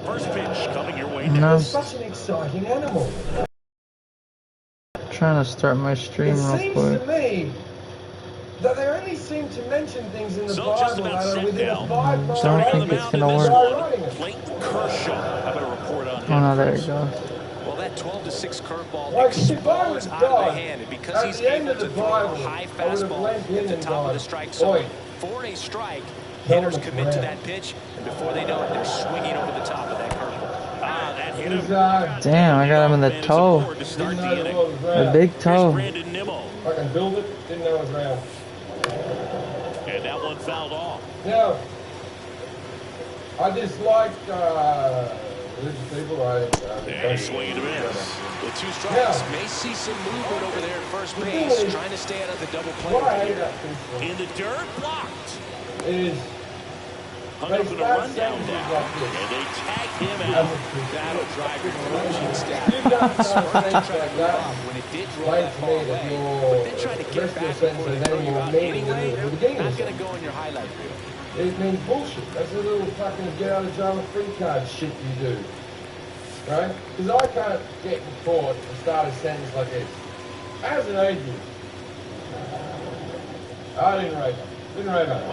First pitch coming your way. No. It's such an exciting animal. Trying to start my stream real quick. It seems to me that they only seem to mention things in the Bible that are within a 5-mile Don't think radius. it's gonna work. Clayton Kershaw. How about a report on him? Oh no, there it goes. Well, that 12-6 curveball Like, if I was explodes out of God, the hand, and because at he's the end able of the to throw a Bible, high I would have fastball went in at the and top of gone, the strike zone. "Oi, For a strike, tell hitters him commit to to grab." that pitch, and before they know it, they're swinging over the top of that curveball. That hit him. Damn, I got him in the toe. To Didn't start know the it inning. was The round. big Here's toe. Brandon Nimmo. I can build it, didn't know it was round. And that one fouled off. Now, I dislike religious people. And swing and a miss. With 2 strikes, Yeah. may see some movement over there at first The base, thing is, trying to stay out of the double play. What I hate about people In the dirt, blocked. is Hung they up in a start rundown sentences now. like this. And they tag him As out. a Christian. That'll drive your coaching staff. You don't Smart start to sentences try to like move that. up when it did roll Explain that to ball me that away, your but then try to rest get of back your before sentence they has throw any you more out meaning than anyway. the beginning Not of going it. to go in your highlight reel. It means bullshit. That's a little fucking get out of jail free card shit you do. Right? Because I can't get in court and start a sentence like this. As an atheist, I didn't rape her. Didn't rape her.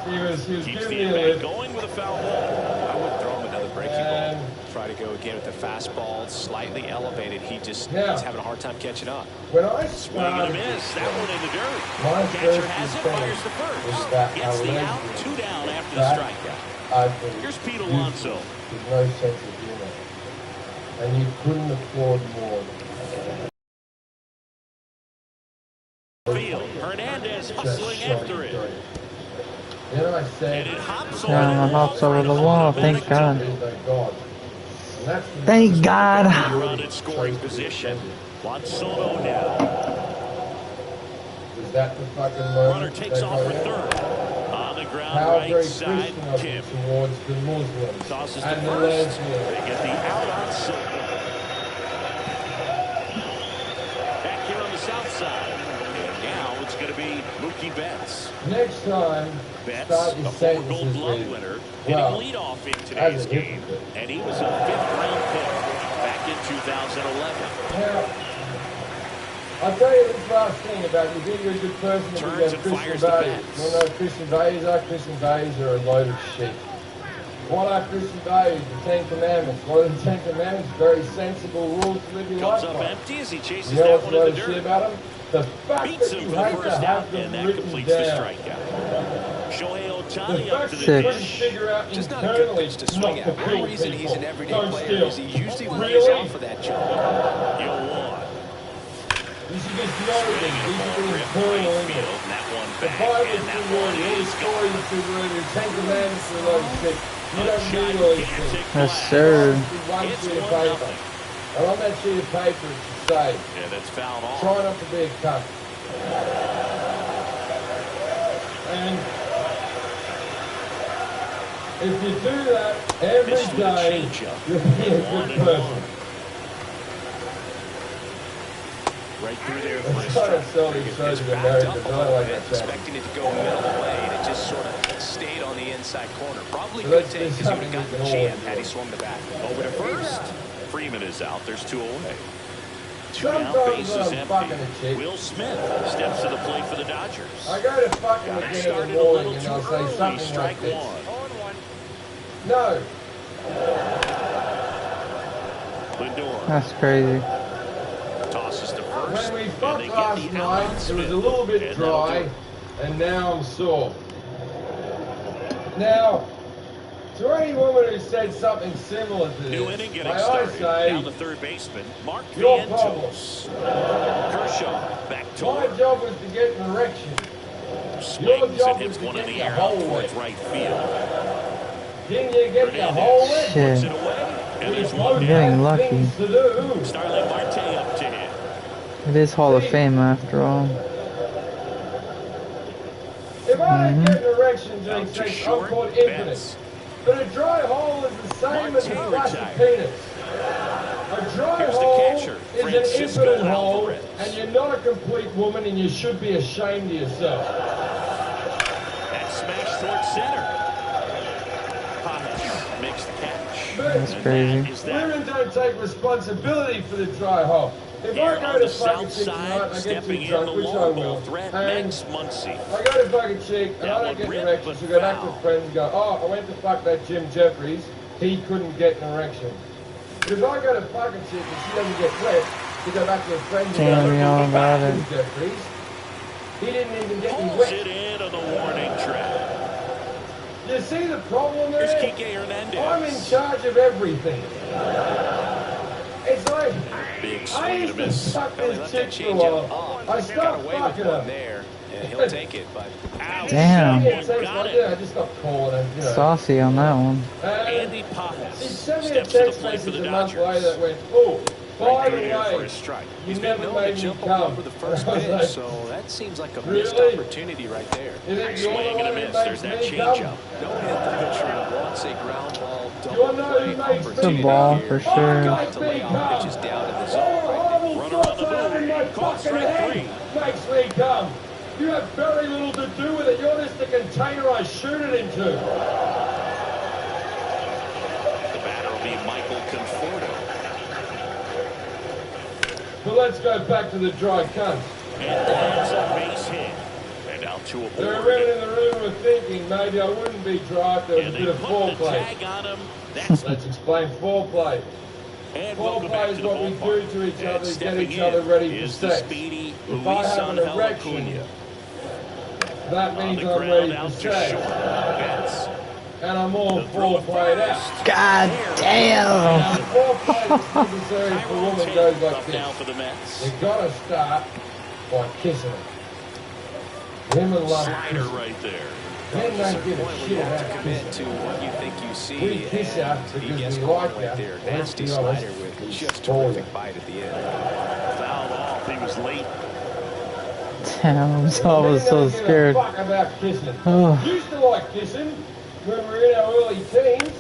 She was Keeps giving the me a at-bat lift. going with a foul ball. I would throw him another breaking ball. And Try to go again with the fastball, slightly elevated. He's Yeah. having a hard time catching up. when I Swing and a started, miss. That one in the dirt. my Catcher first has it, defense fires the was first. that Gets the out, allegedly 2 down after the that strikeout. I think Here's Pete you- Alonso. There's no sense of humor. And you couldn't applaud more. Field. Hernandez Just hustling so after it. great. Then I said, And it hops Yeah, over it hops over the wall. Thank God. there's no God. And that's the Thank God. Run in scoring position. Juan Soto now. Is that the fucking moment? Runner takes they off go for in? third. On the ground, How right very side, Christian of Kim. them towards the Muslims Tosses to and the first. lesbians. They get the out on Silva. Back here on the south side. And now it's going to be Mookie Betts. Next time, Betts, start a your former Gold sentences Glove with, winner, well, hitting leadoff in as today's a game. hypocrite. And he was a 5th-round pick back in 2011. Now, I'll tell you this last thing about you being a good person if you Turns have and Christian fires the values. bats. You know what Christian values are? Christian values are a load of shit. What are Christian values? The 10 Commandments. What are the 10 Commandments? Very sensible rules to live your Comes life up by. empty as he chases You know that what's one a in load the of shit dirt. about them? The fact Beats that him you for the have to first have out, them and that written completes the down. strikeout. Shohei The Ohtani up fact to that the you Six. couldn't dish. figure out Just not a good internally pitch to not swing to at. One kill reason he's people. an everyday Don't player steal. is he usually lays Really? off of that job. You'll want. You should just know that Swinging these a are ball the rip internal right in field, it. and that one The back, Bible's and too that word, one all the is stories gone. too word, the Ten Commandments are a load of shit. You don't A need all these gigantic things. Yes, blast. sir. One It's sheet of 1-0. paper. And on that sheet of paper it should say, Yeah, that's fouled off. try not to be a cunt. And if you do that every Missed with a day, changeup. you'll be a One good and person. one. Right through there for a That's kind of strike. selling It's shows in backed America, up a but I little like bit, that track. expecting it to go middle away, and it just sort of stayed on the inside corner. Probably So good that's- take that's because he would have something gotten we the can all jam had he enjoy. swung the bat. Over to first. Freeman is out. There's 2 away. 2 down, Sometimes bases I'm fucking empty. a chick. Will Smith steps to the plate for the Dodgers. I go to fucking Got it again in started the a morning little and too I'll say early. something Strike like this. one. No, Lindor That's crazy. tosses to first. when we and fucked they get last the out on night, it was Smith. a little bit And that'll do dry, it. and now I'm sore. Now, to any woman who said something similar to New this, inning may getting I started. Down the say, third baseman, Mark your Vientos. Kershaw back to my work. job was to get an erection. Swings job and hits was to one in get the your air hole out towards wet. right field. Didn't you get your hole wet? Shit. Puts it away. And We there's both one I'm getting had lucky. things to do. Starling Marte up to hit. It is Hall of Fame after all. If I didn't get an erection during Out to sex, I'm short. called infinite. Betts. But a dry hole is the same as a Marte flaccid retired. penis. A dry Here's the hole catcher, is Francisco an infinite hole, Alvarez. and you're not a complete woman, and you should be ashamed of yourself. That smash towards center. Pajes makes the catch. That's And crazy. that is that. Women don't take responsibility for the dry hop. If Here I on go the to fuck a south chick tonight side, and I get stepping too in drunk, the which I long will, ball threat, and Max Muncy. I go to fuck a chick and That I one don't get an ripped, erection, but so go back to foul. friends and go, oh, I went to fuck that Jim Jeffries, he couldn't get an erection. But if I go to fuck a chick and she doesn't get wet, to go back to her friends and Damn, go, we all "Fuck got Jim it." Jeffries, he didn't even get me Pulls it wet. in on the warning track. You see the problem there? Here's Kike Hernandez. I'm in charge of everything. It's like, Big I swing and a used to miss. fuck Well, he this left chick that for a changeup while. off. I Got stopped away with fucking one her. there, and he'll take it. But Ouch. Damn. Yeah, Someone got it. I just stopped calling him, you know. Saucy on that one. Andy She Pajas sent me a steps to the text plate for message the a month Dodgers. later that went, oh, by Right the here for way, his strike. you he's been never known to made me jump up over come. the first I was pitch, like, so that seems like a missed Really? opportunity right there. you think you're the Swing and one a who miss. makes There's that me changeup. come? No hit, the pitcher wants a ground ball You double wanna know who play makes me opportunity ball here. for Oh, sure. make To me lay come. off pitches down in the zone. Horrible Runner on thoughts the I have in move. my Caught fucking strike head three. makes me come. You have very little to do with it. You're just the container I shoot it into. The batter will be Michael Conforto. But let's go back to the dry cunt. And that's a base hit. And out to a There are board. women in the room who are thinking maybe I wouldn't be dry if there was And a they bit of put the foreplay. tag on him. That's Let's explain foreplay. and welcome back Foreplay is to the what we do ballpark. to each And other to get stepping each other in ready for is the sex. speedy If I Luis have an Angel erection, Acuna. that On means the I'm ready ground for out to sex. short. That's And I'm all the throw at foreplayed out. first. God damn. Now, foreplay that's necessary for a Tyrone woman Taylor goes like up now this. for the Mets. You gotta start by kissing her. Women love Slider kissing. right there. Men don't give a Point where shit you have about to commit kissing. to what you think you see. We kiss her and because he gets we caught like right her. there. Let's Nasty be honest, slider with we just spoil terrific her. bite at the end. Fouled off. He was late. Damn, I was Men so don't give a scared. fuck about kissing. Oh. Used to like kissing when we were in our early teens.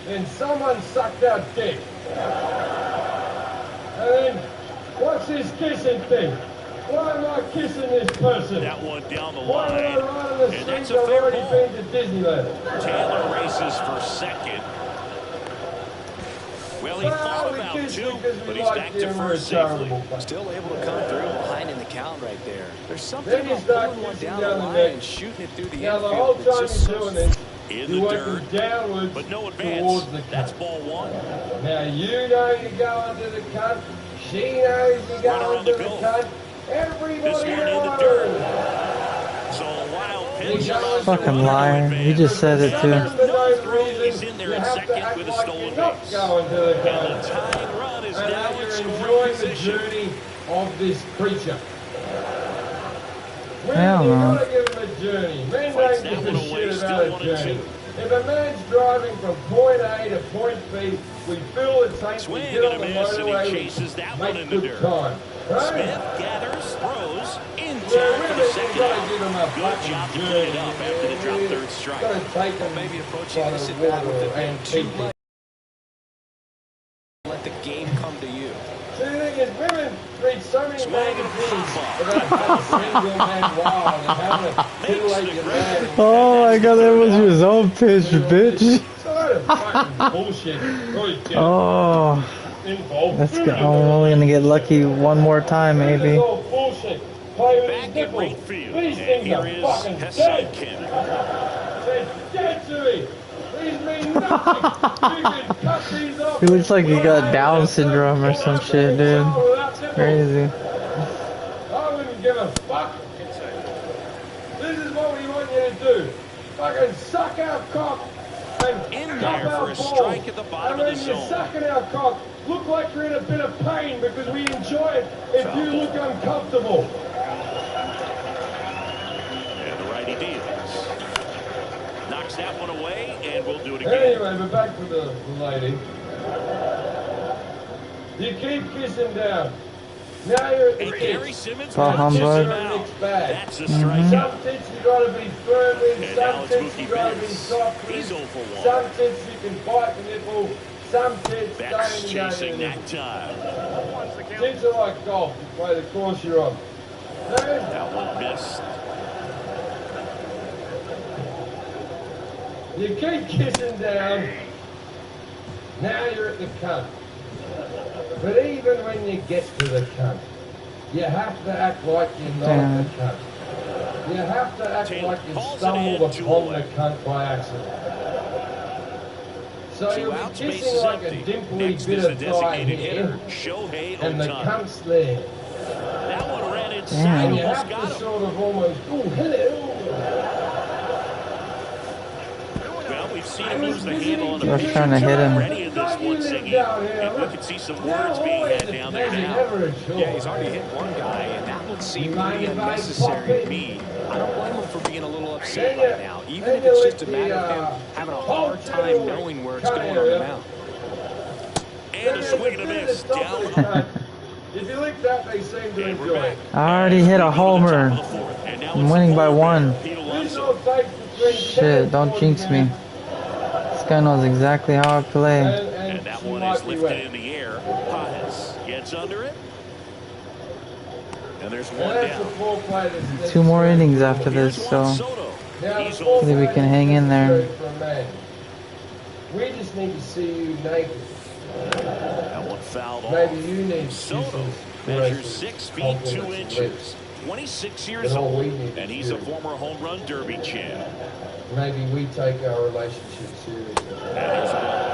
Then someone sucked our dick. And then, what's this kissing thing? Why am I kissing this person? That one down the Why would I line. run in the And that's streets? a I've fair already ball. been to Disneyland. Taylor races for second. Well, he thought We about kissed two, because but we he's liked back you to and we're first safely. charitable. Still able to come through behind in the count right there. There's something Then you about start pulling one kissing down down the the line neck. and shooting it through the Now, the infield. whole It's time just you're so doing this, In you're the working dirt, downwards but no towards advance. the That's cunt. ball one. Now, you know you're going to the cunt. She knows you're Runner going on to the the goal. cunt. This Everybody one in the knows. dirt. So a wild pitch. You're going to Fucking the liar. cunt. You just said it too. For no throw, he's reason, in there you in have to second act with a like stolen you're not base. going to the And cunt. the tying run is And now that in you're scoring enjoying the position. journey of this creature. Hell Women, you no. gotta give them a journey. Men Fights don't that give one a away, shit still about a 1-2. journey. If a man's driving from point A to point B, we fill the tank, we Swing get and on a the miss, and he motorway, chases that we one make in the good dirt. time. Right? Smith gathers, throws, in Yeah, time for the women, second you gotta out. give them a Good fucking job to journey. clean it up after the drop third strike. Gotta take them Maybe approaching by this the at bat with water a and too keep much. it. Let the game come to you. See, the thing is, women read so many Swing and a magazines pop-up. about how single man wild and having to titillate your man. Oh my god, that was your own pitch, bitch. So that fucking bullshit. Really get Oh, involved. that's good. I'm only gonna get lucky one more time, This maybe. is all bullshit. Play with his Back at nipples. right field. These And things here are is fucking Hassan dead. Kim. They're dead to me. These mean nothing. You can cut these off. He looks like he got Down syndrome or some shit, dude. Crazy. I wouldn't give a fuck. This is what we want you to do. Fucking suck our cock and In cup there our for a balls. strike at the bottom and of the when you're zone. sucking our cock, look like you're in a bit of pain because we enjoy it if you look uncomfortable. And the righty deals. Knocks that one away, and we'll do it again. Anyway, but back to the lady. You keep kissing down. Now you're at the And Gary tits. Simmons Oh, punches humbug. him out. Mixed bag. That's a strikeout. Some tits you gotta be firm with, And now some it's tits you Mookie gotta be Betts. soft with, He's 0 for 1. some tits you can bite the nipple, some tits Betts don't even chasing go in that time. the nipple. Tits are like golf, you play the course you're on. No? That one missed. You keep kissing down, Now you're at the cunt. But even when you get to the cunt, you have to act like you're not at the cunt. You have to act like you stumbled upon the cunt by accident. So you'll be kissing like a dimply bit of thigh here, and the cunt's there. That one ran inside. And you have to sort of almost, oh, hello. Well, we've seen him lose the handle on the I was trying to hit him. already in this one, Siggy. And we can see some words being had down there now. Yeah, he's already hit one guy, and that would seem to be unnecessary to me. I don't blame him for being a little upset right now, even if it's just a matter of him having a hard time knowing where it's going on the mound. And a swing and a miss. Down. If you lick that, they seem to enjoy it. I already hit a homer. I'm winning by 1. Shit, don't jinx me. This guy knows exactly how I play. And that one is lifted in the air. Paz gets under it. And there's one down. 2 more innings after this, so hopefully we can hang in there. We just need to see you naked. That one fouled off. Maybe you need Soto measures 6 feet 2 inches. 26 years old, and he's a former home run derby champ. Maybe we take our relationship seriously. That is one.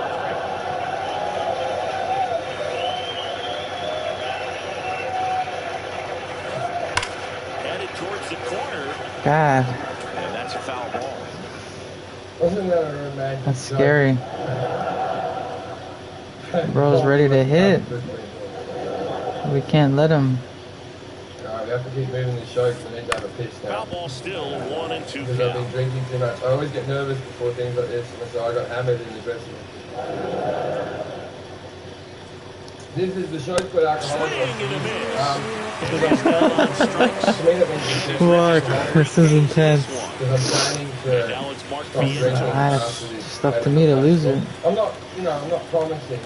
Headed towards the corner. God, And that's a foul ball. Wasn't that a romantic? that's scary. Bro's ready to hit. We can't let him. We have to keep moving the shokes and then have a pitch now. Foul ball still 1 and 2 Because I've been count. drinking too much. I always get nervous before things like this, and so I got hammered in the dressing room. This is the shokes with alcohol. Swing and a miss. Fuck, this is intense. Because I'm planning to Now it's Mark stop drinking Pietro. after this. It's up to me to lose it. I'm not, I'm not promising.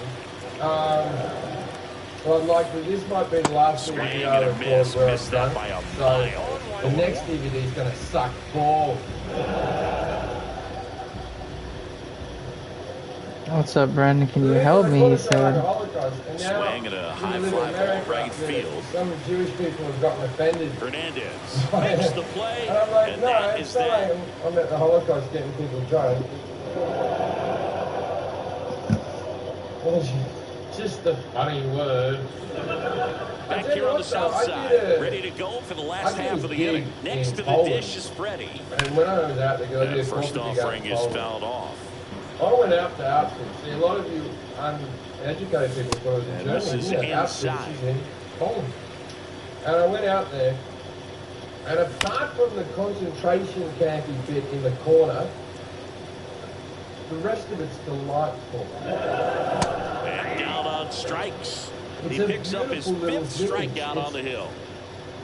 Well, like, this might be the last Swing video and I a miss. record where Missed I've that by a done. mile. So, the next DVD is going to suck balls. What's up, Brandon? Can you help me? He said. Swing at a high fly ball right field. Some Jewish people have gotten offended. Hernandez makes the play, And I'm like, and no, that it's is not that. like I'm at the Holocaust getting people drunk. Just a funny word. Back here on the south side, ready to go for the last half of the inning. Next to the dish is Freddie. And when I was out there, I did a First offering is fouled off. I went out to Auschwitz. See, a lot of you uneducated people thought it was in And Germany. this is Yeah, inside. Auschwitz is in Poland. And I went out there, and apart from the concentration campy bit in the corner, the rest of it's delightful. And down on strikes. He picks up his 5th strikeout on the hill.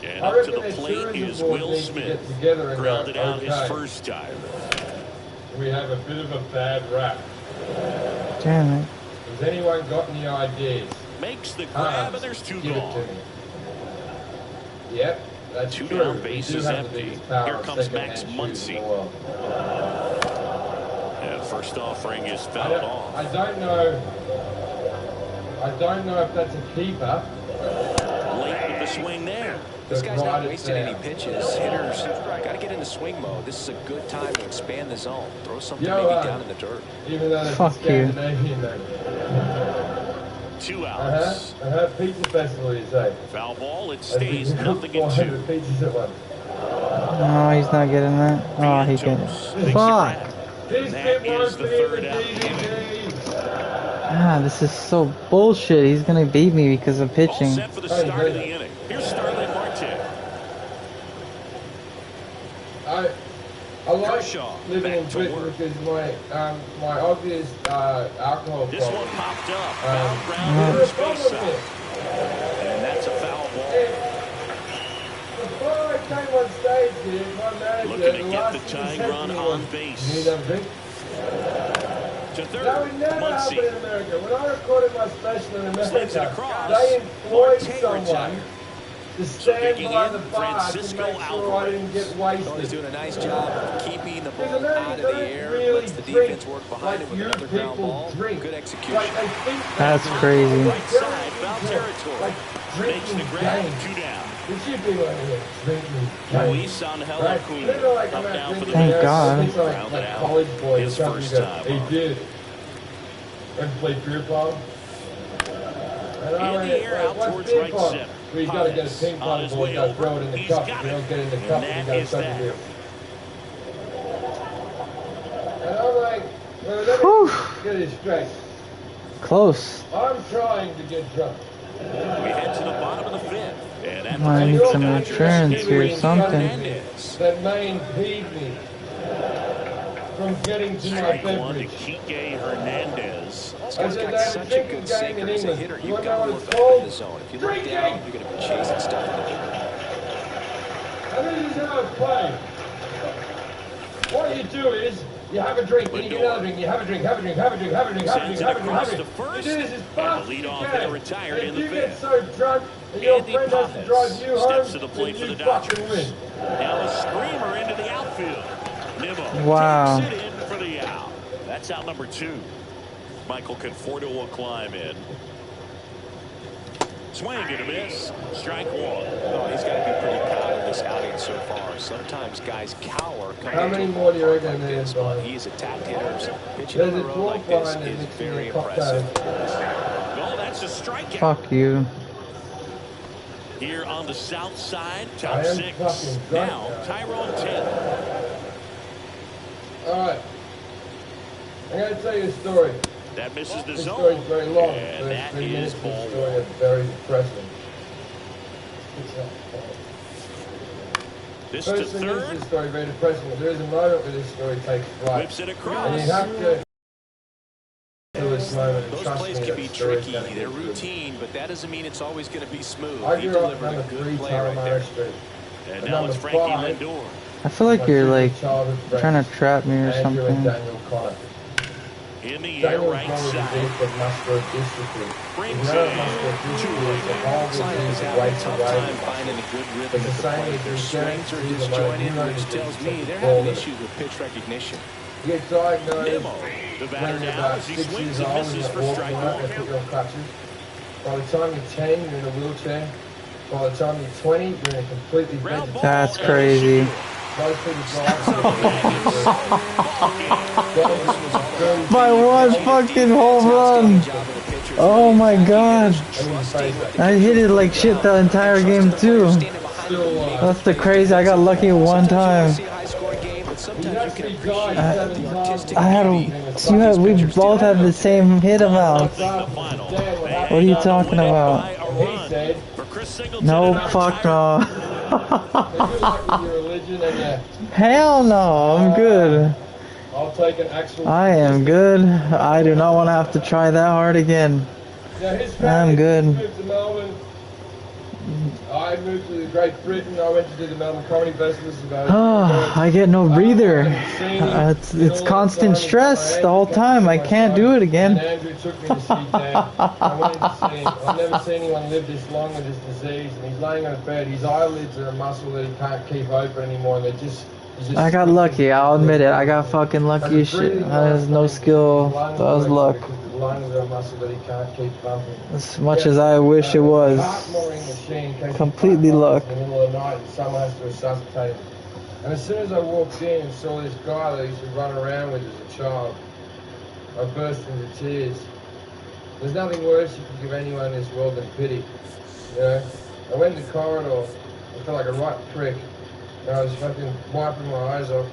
And up to the plate is Will Smith. Grounded out his first time. We have a bit of a bad rap. Damn it. Has anyone got any ideas? Makes the grab, and there's 2 Give it to gone. me. Yep, that's 2 true. down, base is empty. Here comes Max Muncy. And first offering is fouled off. I don't know if that's a keeper. Late with the swing there. This guy's Right not it wasting there. any pitches. Hitters got to get into swing mode. This is a good time to expand the zone. Throw something Yo, maybe down in the dirt. Even though that's Fuck a you. Scandinavian name. 2 outs. Pizza festival, you say? Foul ball. It stays nothing in 2. Pizzas at once. No, he's not getting that. Oh, he got it. Fuck. This That bit won't is the be third in out. DVD. Ah, this is so bullshit. He's gonna beat me because of All pitching. set for the start of the inning. Here's Starling Marte. I like Kershaw living in back to Britain work. because my obvious alcohol This problem. one popped up. Um, Foul ground There's to a problem space here. out. And that's a foul ball. Before I came on stage here, my manager, Looking to the get last the thing he tying said run to me on was, base. "You need a drink?" To third, That would never happen in Muncy. America. When I recorded my special in Slides it America, across. they employed Marte someone retired. to stand by the bar to make sure I didn't get wasted. He's doing a nice job of keeping the ball out of the air. Really Lets the defense work behind him with another ground ball. Good execution. That's crazy. Side foul territory. Makes the grab, 2 down. It should be like drinking. Luis Angel Acuna up down for the Thank Mets. God. Rounded out College boy, his first time. He did. Went to play beer pong. In the air, out towards right center. Well, he's got to get a ping pong ball. He's got to throw it in the cup. If you don't get it in the cup, you got to touch it. And I'm like, well, let me get it straight. Close. I'm trying to get drunk. We head to the bottom of the 5th. And I need some insurance here or something. That main peeved me from getting to my Strike 1 to beverage. Kike Hernandez. This guy's got such a good sinker as a hitter. You've got to look up in the zone. If you look down, you're going to be chasing stuff. And this is how it's played. What you do is, you have a drink, then you get another drink, you have a drink, have a drink, have a drink, have a drink, have a drink, have a drink, have a drink. You do this as fast as you can. Retired in If the you get 5th. so drunk and your friend has to drive you home, steps to the plate for the then you fucking Dodgers. win. Now a screamer into the outfield. Nimmo Wow. takes it in for the out. That's out number 2. Michael Conforto will climb in. Swing and a miss. Strike 1. Oh, he's got to be pretty proud of this outing so far. Sometimes guys cower coming How many into a more do you ballpark reckon like there this, is, but Brian? he's attacked hitters. Pitching on There's the a road like dwarf this line is in the very cocktail. impressive. Well, that's a strikeout. Fuck you. Here on the south side, I top am 6. fucking drunk Now, now. Tyrone 10. All right. I'm going to tell you a story. That misses the This zone. story's very long. And First that 3 minutes is of ball the story 1. are very depressing. This to First thing is third. this story very depressing. There is a moment where this story takes flight. Whips it And across. you have to do this moment and Those trust plays me can that be the story's tricky. gonna be They're good. routine, but that doesn't mean it's always going to be smooth. I He grew up delivered a number good 3 play right Talamara there. Street. And And now it's number Frankie 5, Lindor. I feel like you're like childhood friends, trying to trap me or Andrew and something. Daniel Connor. In the air, Daniel right Connor was side. based of muscular dystrophy. Brings If you know it muscular dystrophy is a horrible Simon is disease that having a wastes tough away. time finding a good rhythm It's the at the same plate. as Their your swings are parents, disjointed, you know, which you tells just me take they're the ball having with it. issues with pitch recognition. You get diagnosed Nimmo, the batter when you're now about as he 6 swings years and old misses and for you're strike walking out, they 1. put you on crutches. By the time you're 10, you're in a wheelchair. By the time you're 20, you're in a completely Ground ball. That's crazy. Most people drive. By one fucking home run. Oh my god. I hit it like shit the entire game too. That's the crazy. I got lucky one time. We both had the same hit amount. What are you talking about? No, fuck no. Hell no, I'm good. I'll take an actual. I am good. I do not want to have to try that hard again. I'm good. Moved to Melbourne. I moved to Great Britain. I went to do the Melbourne Comedy Festival. Oh, I get no breather. It's constant stress the whole time. I can't do it again. And Andrew took me to see Dan. I went in to see him. I've never seen anyone live this long with this disease. And he's laying on a bed. His eyelids are a muscle that he can't keep open anymore. And they're just. I got lucky. I'll admit it. I got fucking lucky as shit. There's no skill. That was luck. As much as I wish it was. Completely luck. Someone has to resuscitate him. And as soon as I walked in and saw this guy that I used to run around with as a child, I burst into tears. There's nothing worse you can give anyone in this world than pity. You know? I went in the corridor. I felt like a right prick. And I was fucking wiping my eyes off.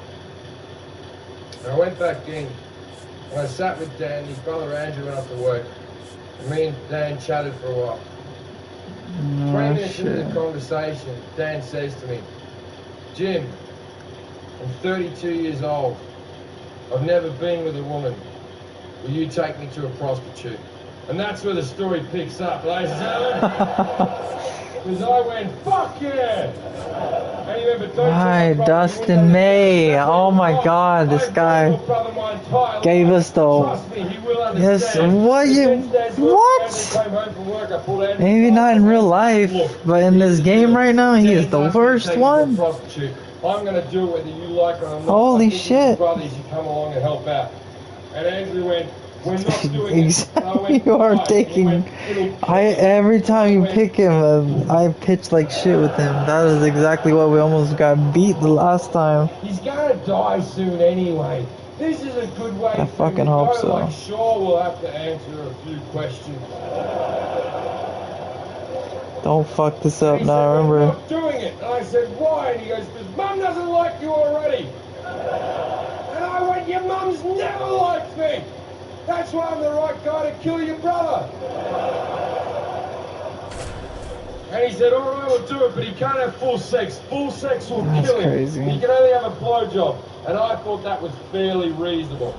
And I went back in. And I sat with Dan. His brother Andrew went off to work. And me and Dan chatted for a while. 20 minutes into the conversation, Dan says to me, Jim, I'm 32 years old. I've never been with a woman. Will you take me to a prostitute? And that's where the story picks up, ladies and gentlemen. Because I went, fuck yeah! And you remember, Hi, Dustin May. Oh my god, this guy gave us the Yes, what you, what? Maybe not in real life, but in this game right now, he is the worst one. I'm going to do it whether you like it or not. Holy shit. Brothers, you come along and help out. And Andrew went, we're not doing exactly. You are taking, every time you pick him, I pitch like shit with him. That is exactly what we almost got beat the last time. He's going to die soon anyway. This is a good way I fucking hope so. Like, sure, we'll have to answer a few questions. Don't fuck this up now, said, remember. I'm not doing it. And I said, why? And he goes, because Mum doesn't like you already. And I went, your mum's never liked me. That's why I'm the right guy to kill your brother. And he said, all right, we'll do it, but he can't have full sex. Full sex will kill him. Crazy. He can only have a blowjob. And I thought that was fairly reasonable.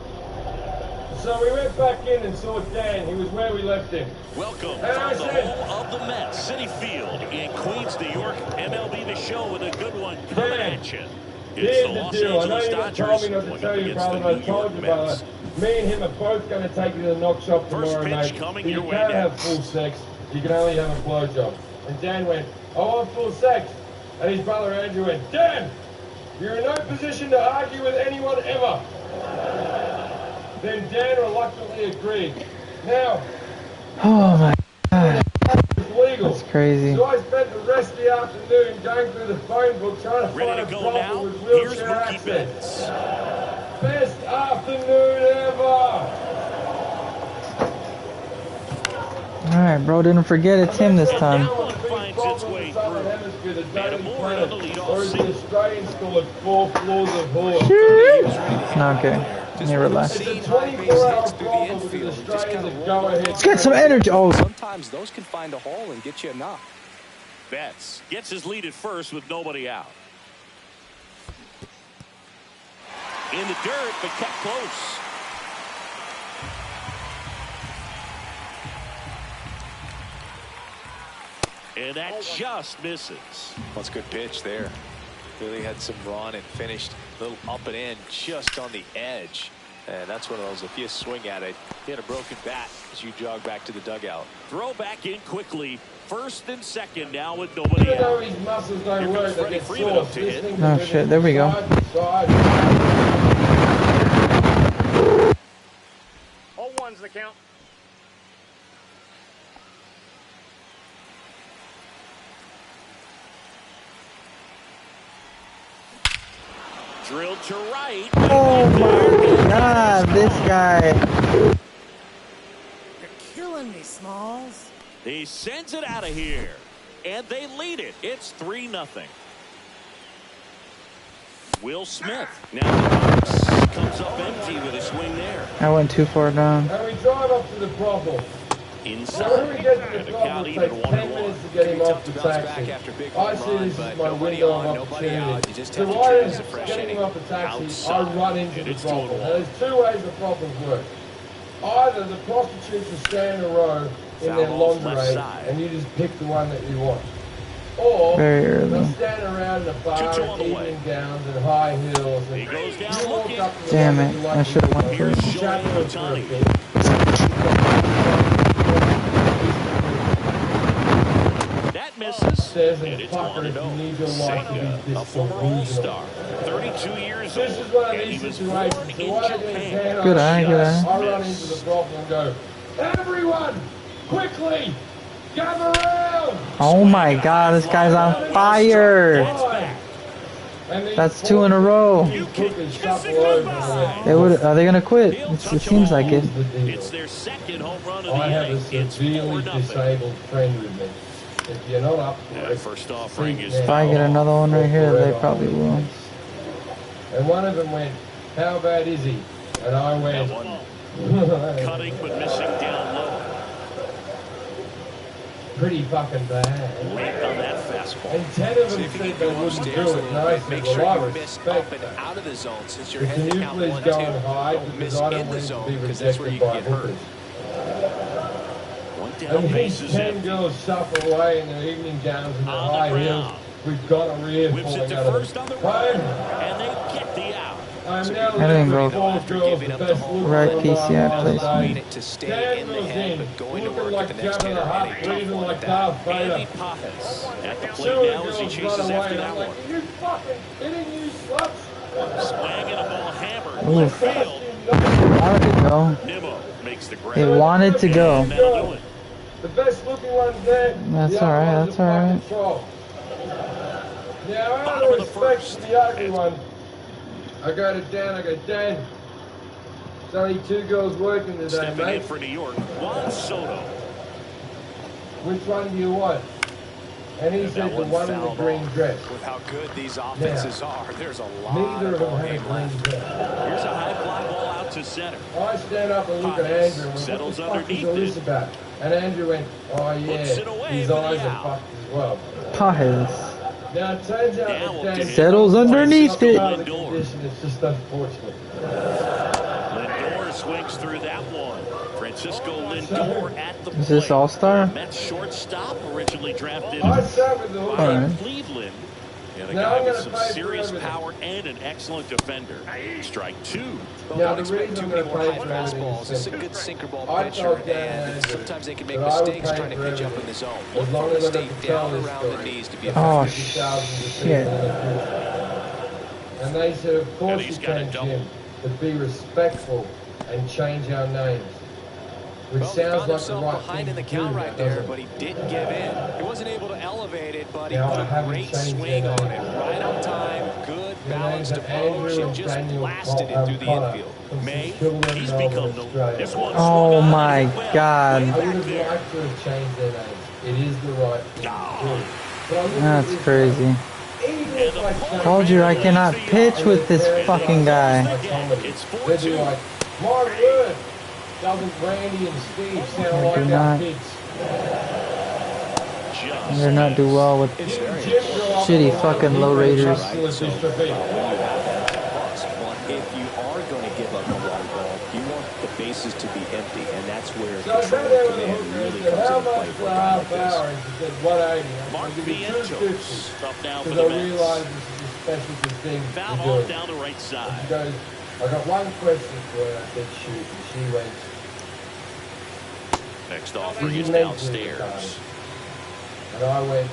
So we went back in and saw Dan. He was where we left him. Welcome from the home of the Mets, Citi Field in Queens, New York. MLB The Show with a good one coming at you. Here's the deal. I know you told me not to tell you, brother, but I told you, brother. Me and him are both going to take you to the knock shop tomorrow, mate. You can't have full sex. You can only have a blowjob. And Dan went, I want full sex. And his brother Andrew went, Dan, you're in no position to argue with anyone ever. Then Dan reluctantly agreed. Now, oh my god, it's legal. that's crazy. So I spent the rest of the afternoon going through the phone book trying to find a brothel with wheelchair access. Best afternoon ever. Alright, bro, didn't forget it's him this time. Finds its way through. Or is the Australian school at 4 floors of horse? No, okay. Let me relax. It's a 24-hour problem because Australians are go ahead. Let's get some energy. Oh, Sometimes those can find a hole and get you a knock. Betts gets his lead at first with nobody out. In the dirt, but kept close. And that just misses. That's a good pitch there. Really had some run and finished a little up and in just on the edge. And that's one of those, if you swing at it, you had a broken bat as you jog back to the dugout. Throw back in quickly. First and second now with nobody out. Even though his muscles don't work, they get sore. oh shit, there we go. All one's the count. Drilled to right. Oh my god, this guy. You're killing me, Smalls. He sends it out of here. And they lead it. It's 3-0. Will Smith. Now the box comes up empty with a swing there. I went too far down. And we drive up to the brothel. Inside. So when we get to And the the brothel, count it even takes 1-1. 10 minutes to get him off the taxi. I see this is my window of opportunity. So why is getting him off the taxi, I run into the brothel. Now there's two ways the brothels work. Either the prostitutes will stand in a row in their lingerie and you just pick the one that you want. Or they'll stand around in a bar in evening gowns and high heels. And He goes down you walk looking. up to the Damn one it, that you like I should have went Here's first. Shohei Ohtani. That misses. Says And and it's fucker, if you 1-0. need your life to be Senga, this a former All-Star, 32 years old. This is one of And these he was situations. born So in what I do is Japan. stand Good on eye, the good shut. eye. I run into the brothel and go, everyone, quickly, gather around. Oh my god, this guy's on fire. That's 2 in a row. They would. Are they gonna quit? It seems like it. It's their second home run of the I have a inning. It's severely 4-0. disabled friend with me. If you're not up for Yeah, it, first offering is If I get another one right here, they probably will. and one of them went, how bad is he? And I that went, one cutting but missing down low. pretty fucking bad. Late on that fastball. And 10 of them said they wouldn't do it. And I said, Make well, sure I you miss up respect and that. out of the zone since you're But heading can to you count please 1 go and 2. and hide? Don't Because miss I don't in the want to zone be because that's where rejected you by can get hurt. hookers. One down, And these bases 10 empty. girls shuffle away in their evening gowns and their On the high heels ground. with gonorrhea Whips it falling to out of first them. on the Fine. run, and they get the out. I I'm now Everything left broke. with 4 girls, the best looking Right one PCI last placement. day. To stay Dan in the was head, in, but going to looking work like at the next Jabba hitter, the and Hutt, a tough breathing one like at that. Darth Vader. Andy Pajas at the 2 plate of the now as he girls chases run away, after and that I'm one. like, are you fucking kidding, you sluts? Swing and a ball hammered. Oof. Left field. Wanted to go. Nimmo makes the grab. They wanted to go. And that'll do it. The best looking one's there. That's the other alright, one's that's a fucking alright. troll. Now, out Bottom of of the respect first. to the ugly one, I go to Dan, I go, Dan, there's only 2 girls working today, Stepping mate. in for New York, Juan Soto. Which one do you want? And he said the one in the green dress. With how good these offenses are, there's a lot Neither of of them ball had a game green left. dress. Here's a high fly ball out to center. I stand up and look at Pajas Andrew and went, settles what the fuck is underneath all this it. about? And Andrew went, oh Puts yeah, it away his for the eyes are out. fucked as well. Pajas. Now it turns out Now that we'll Dan get Settles underneath it. part of the condition, it's just unfortunate. Lindor swings through that one. Francisco Lindor at the plate. Is this All-Star? Mets shortstop, originally drafted I start with the by hooker. Alright. Cleveland. And a Now guy I'm with gonna some pay for serious everything. power and an excellent defender. Strike 2. Well, Now, don't the expect reason too I'm many gonna more pay high for everything fastballs. is It's a simple. good sinker ball I pitcher, told Dan and Andrew sometimes they can make that I would mistakes pay trying to for pitch up in everything. the zone. As Look long for him as to I stay don't tell down this around the story. knees to be Oh, effective. shit. And they said, of course And you he's got a can, double. Jim, but be respectful and change our names. Which Well, he sounds found like the himself right behind thing in the to do, count but right it there, doesn't. but he didn't give in. He wasn't able to elevate it, but he Now, I put a haven't great changed swing their on names. it. Right on time, good Their names balanced are Andrew approach, and and just Daniel blasted it through the Connor infield. from May, St Kilda, he's Melbourne, become the... Australia. This one Oh swung on my and well. God. Way I back would have there. liked to have changed their names. It is the right thing to do. But I look at That's this crazy. one, even if I change Told you I cannot pitch with this fucking guy. they'd be like, my word, doesn't Randy and Steve sound They like do our not. kids? They do not do well with Jim grew up shitty on fucking the low English raters. muscular dystrophy. If you are going to give up a long ball, you want the bases to be empty, and that's where So I control sat there and with the command hooker and really said, comes how into play much for for a a guy half like this. hour? And she said, 180. Mark I'll give you Vientos 250. up now for Because the I Mets. realized this is a specialty thing Foul to ball do. down the right She side. goes, I got one question for you. I said, shoot. And she went, Next offering "You is meant to, downstairs. darling." And I went,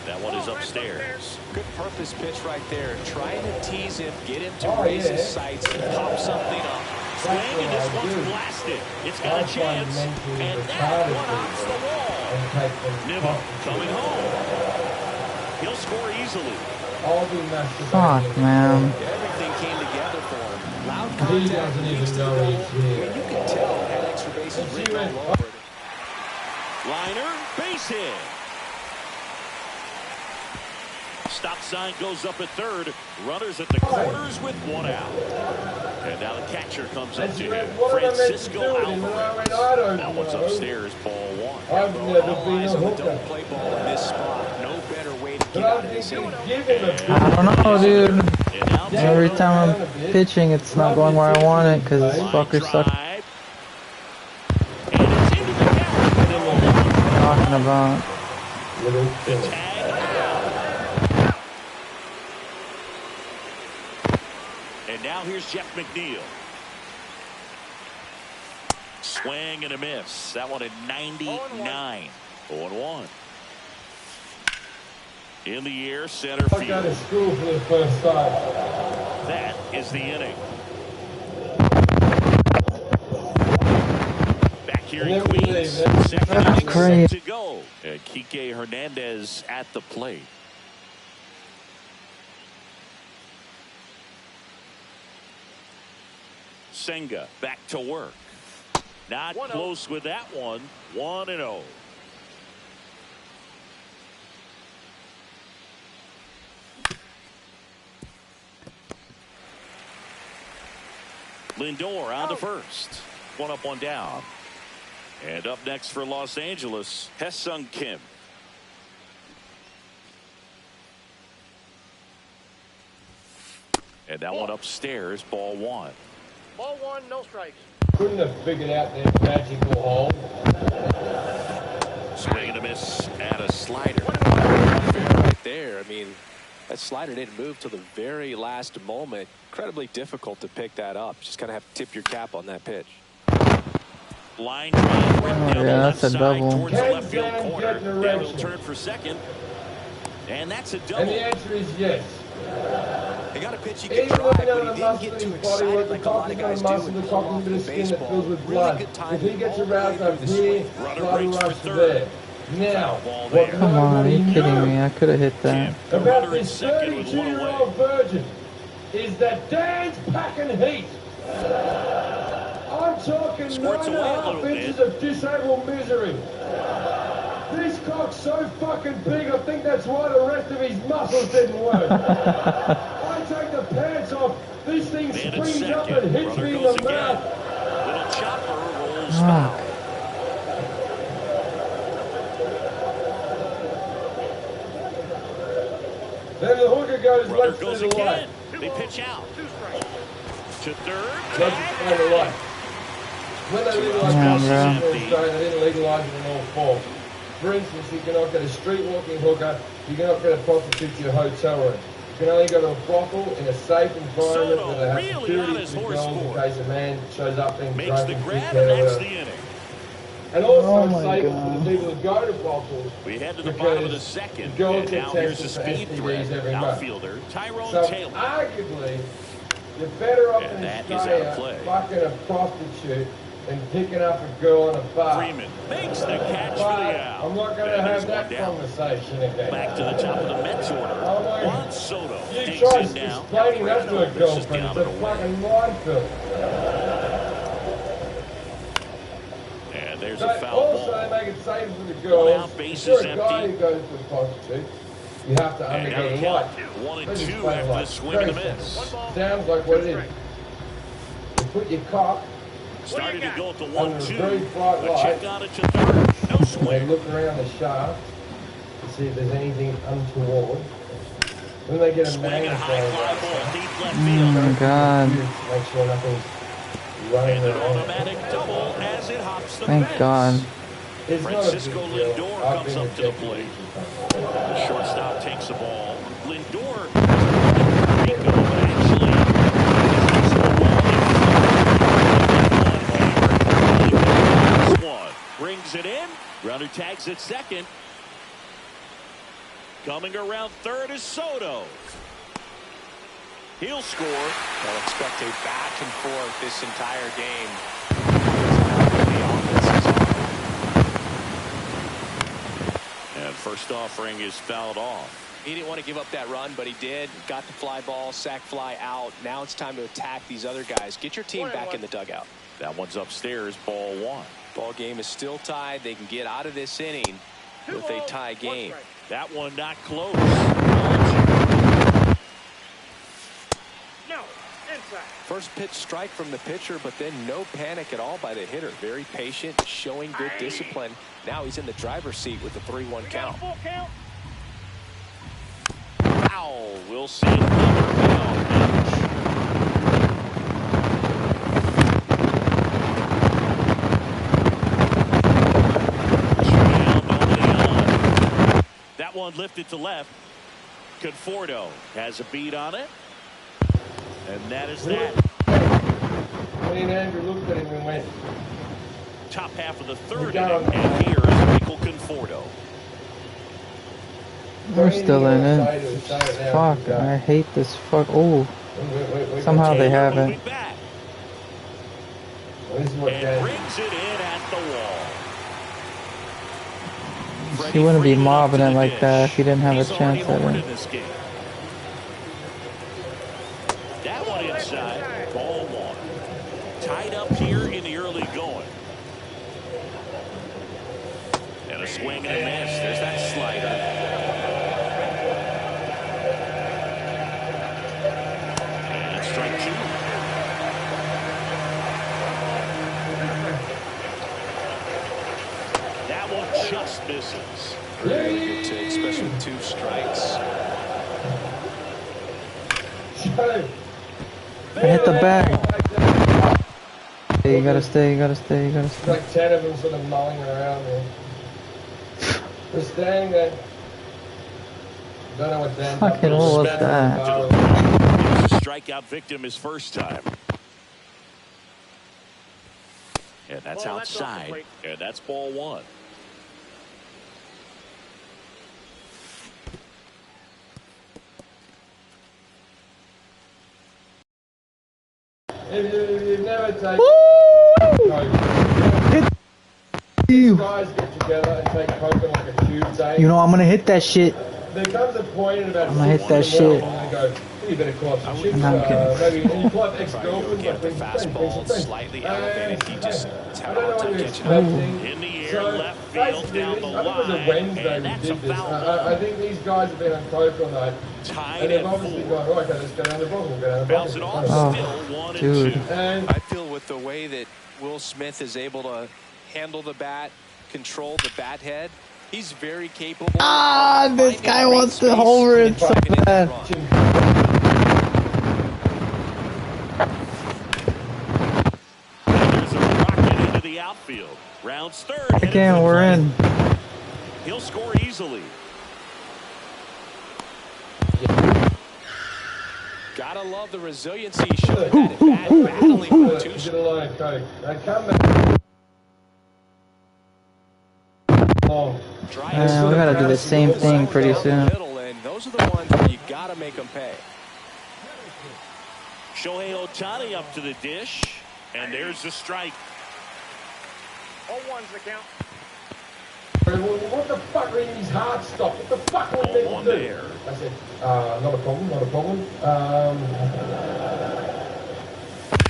That one is upstairs. Good purpose pitch right there. Trying to tease him, get him to Oh, raise yeah. his sights and pop something up. Swing, That's and what this I one's do. blasted. It's I got a find chance. mentally And that retarded one hops the people wall. and take them Nimmo off the coming field. home. He'll score easily. I'll be masturbating. Fuck, man. Everything came together for him. Loud He contact, doesn't leads even to the know goal. he's here. You can tell he had extra bases And she written went, all over it. Liner, base hit. Stop sign goes up at third. Runners at the corners with one out. And now the catcher comes up And to she him. went, what am I meant to Francisco do with him? And I went, I don't That one's know. upstairs, ball one. I've Well, never all been eyes a on the double hooker. play ball in this spot. No better way to But get I out of think this he's inning. giving a I don't know, dude. And now Every time I'm pitching, it's not going where I want it because this line fucker sucks. drive. And it's into the count. Talking about. Little The kid. tag out. And now here's Jeff McNeil. Swing and a miss. That one at 99. 0-1. In the air, center I go to field. school for the first time. That is the inning. Back here And in then we leave, Queens. then. Second That's inning great. set to go. And Kike Hernandez at the plate. Senga back to work. Not close with that one. 1-0. Lindor on to first. One up, one down. And up next for Los Angeles, Hesung Kim. And that one upstairs, ball one. Ball one, no strikes. Couldn't have figured out their magical hole. Swing and a miss at a slider. Right there. I mean, That slider didn't move till the very last moment. Incredibly difficult to pick that up. Just kind of have to tip your cap on that pitch. Line drive right down the left that's a side double. towards the left field corner. Now he'll turn for second. And that's a double. And the answer is yes. He got a pitch he could drive, but he didn't get too excited like a lot of guys do. The cock is a bit of skin that fills with blood. If he gets aroused up here, Runner rush breaks for there. third. Now, What Come on, are you kidding me? I could have hit that. about this 32-year-old virgin is that Dan's packing heat. I'm talking 9.5 inches of disabled misery. This cock's so fucking big, I think that's why the rest of his muscles didn't work. I take the pants off, this thing springs up and hits me in the mouth. Little chopper rolls foul. Then the hooker goes Runner left goes to the again. right. They pitch out. To third. Left to the right. When they legalised prostitution in Australia, they didn't legalise it in all forms. For instance, you cannot get a street walking hooker, you cannot get a prostitute to your hotel room. You can only go to a brothel in a safe environment where they have security controls in case a man shows up being drunk and kicked out or whatever. And also safe for the people who go to brothels. We head to the bottom of the second, and now here's a speed threat outfielder, Tyrone Taylor. Arguably, you're better off in Australia fucking a prostitute than picking up a girl on a bar. Freeman makes the catch for the out. I'm not going to have that conversation again. Back to the top of the Mets order. Juan Soto digs try in now. explaining that to a girlfriend. It's a fucking minefield. And there's a foul also, ball. they make it safe for the girls. Base If you're is a guy empty. who goes to a prostitute, you have to undergo the light. 1 and Let's 2 explain after light. the swing and a Very miss. simple. Sounds like what it is. You put your cock Starting to go at the under a 1-2. very bright A light. check on it to third. No And they swing. look around the shaft to see if there's anything untoward. Then they get a Swing and a high magnifying fly glass ball deep left Oh field. my god. make sure nothing's running And an around. automatic double as it hops the Thank fence. God. It's not a Francisco big deal. Lindor I've comes been up to the ejected plate. easy times. The shortstop takes the ball. Lindor Rico, but actually hits the ball in one. Brings it in. Runner tags at second. Coming around third is Soto. He'll score. They'll expect a back and forth this entire game. And first offering is fouled off. He didn't want to give up that run, but he did. Got the fly ball, sack fly out. Now it's time to attack these other guys. Get your team back in the dugout. That one's upstairs, ball one. Ball game is still tied. They can get out of this inning with a tie game. That one not close. No, inside. First pitch strike from the pitcher, but then no panic at all by the hitter. Very patient, showing good discipline. Now he's in the driver's seat with the 3-1 count. Full count. Foul. We'll see another foul pitch. That one lifted to left. Conforto has a beat on it. And that is that. Me and Andrew looked at him and went, Top half of the third inning. And here is Michael Conforto. We're still in it. Fuck, I hate this fuck. Oh, somehow they have it. Moving back. This is what And Dan brings it in at the wall. He wouldn't be mobbing it like that if he didn't have a chance at it. That one inside, ball one. Tied up here in the early going. And a swing and a miss. There's that slider. And strike two. That one just misses. Really good take, especially with 2 strikes. I hit the bag. Hey, you gotta stay, you gotta stay, you gotta stay. like 10 of them sort of mulling around there. Just standing there. Don't know what Dan Fucking what was that? He was a strikeout victim his first time. And that's outside. And that's ball one. If never take You. guys get together and take coke on like a Tuesday. You know I'm gonna hit that shit. There comes a point in about I'm gonna hit that 6 in the morning shit. and you go, you better call up some chicks. No, I'm kidding. Maybe and you call up ex-girlfriends. Get Like, the bring some fastball friends. slightly elevated. He just I had a don't know hard what time you're catching up. expecting. In the air, So, left field, basically, down the I think it was a line, Wednesday and we that's a did this. foul I think these guys have been on coke all night. Tied And they've at obviously 4. gone, oh, okay, let's go down the block. We'll go down the block. Bounce it off, Oh, still 1 and dude. 2. And I feel with the way that Will Smith is able to handle the bat, control the bat head, he's very capable. Ah, this guy wants to hover it so bad. There's a rocket into the outfield. Rounds third. Again, we're in. He'll score easily. Gotta love the resiliency he showed at bat, battling with two. get a line of coke. They come back. Long. We gotta do the same thing pretty soon. Middle, and those are the ones where you gotta make them pay. Shohei Ohtani up to the dish. And there's the strike. 0-1's the count. What the fuck are his heart stop? What the fuck are we meant to do? There. I said, not a problem, not a problem.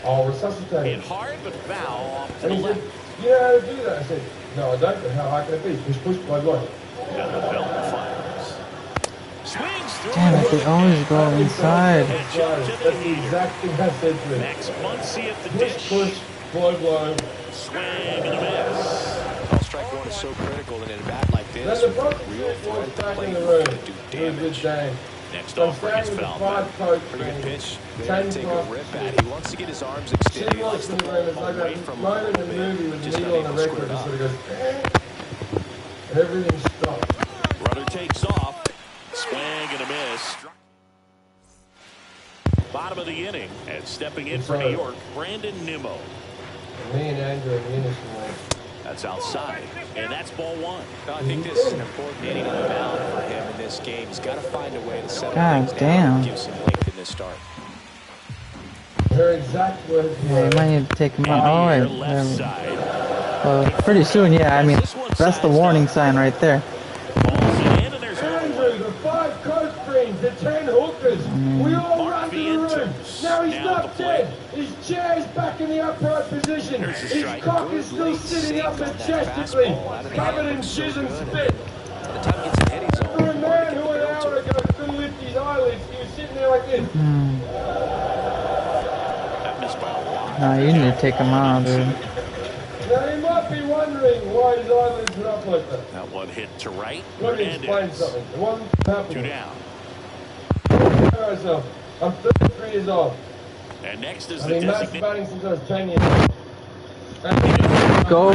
I'll resuscitate Hit him. hard but foul off to And the he said, left. you know how to do that? I said, no, I don't, but how hard can it be? Push, push, blow, blow. And the belt fires. Swings through. Damn it, they always go inside. That's the exact thing I said to him. Next Muncy at the Push, dish. push, blow, blow. Swing and a miss. Well, strike one is so critical in a bat like Then this. the With a boxing real shit was threat at the back plate, in the you room. can do It was a good damage. game. Next So I'm offer standing gets with the fouled 5 back. coach Pretty good thing. pitch. There Ten to take a across rip the at. street. He wants to get his arms extended. He Sitting likes in the the room, it's ball like away that from him a moment in little the bit. movie with the Just needle on the unable to record square it that up. sort of goes, and everything stops. Runner takes off. Swing and a miss. Bottom of the inning. And stepping in for New York, Brandon Nimmo. Me and Andrew are the innocent ones. That's outside. And that's ball one. I think this is an important inning on the mound for him in this game. He's got to find a way to settle God things damn. down and give some length in this start. Her exact words Yeah, were, you might need to take him out. Oh, Here, wait. left side. Pretty soon, yeah. I mean, that's the warning sign right there. Balls it in, and there's one. Andrew, the 5 coach greens, the 10 hookers, we all Mark run to the room. Vientos. Now he's Now not at the plate. dead. His chair's back in the upright position. There's a His strike. cock is still sitting up majestically, covered in jizz and spit. By the time he gets in Eddie's zone, For a man who an hour ago couldn't lift his eyelids, he was sitting there like this. That missed by a lot. Nah, you need to take him out, dude. Now you might be wondering why his eyelids are up like that. That one hit to right. Let me explain Hernandez. something. It wasn't happening. 2 down. Myself. I'm 33 years old. And next is I've the been designated. masturbating since I was 10 years old. Go.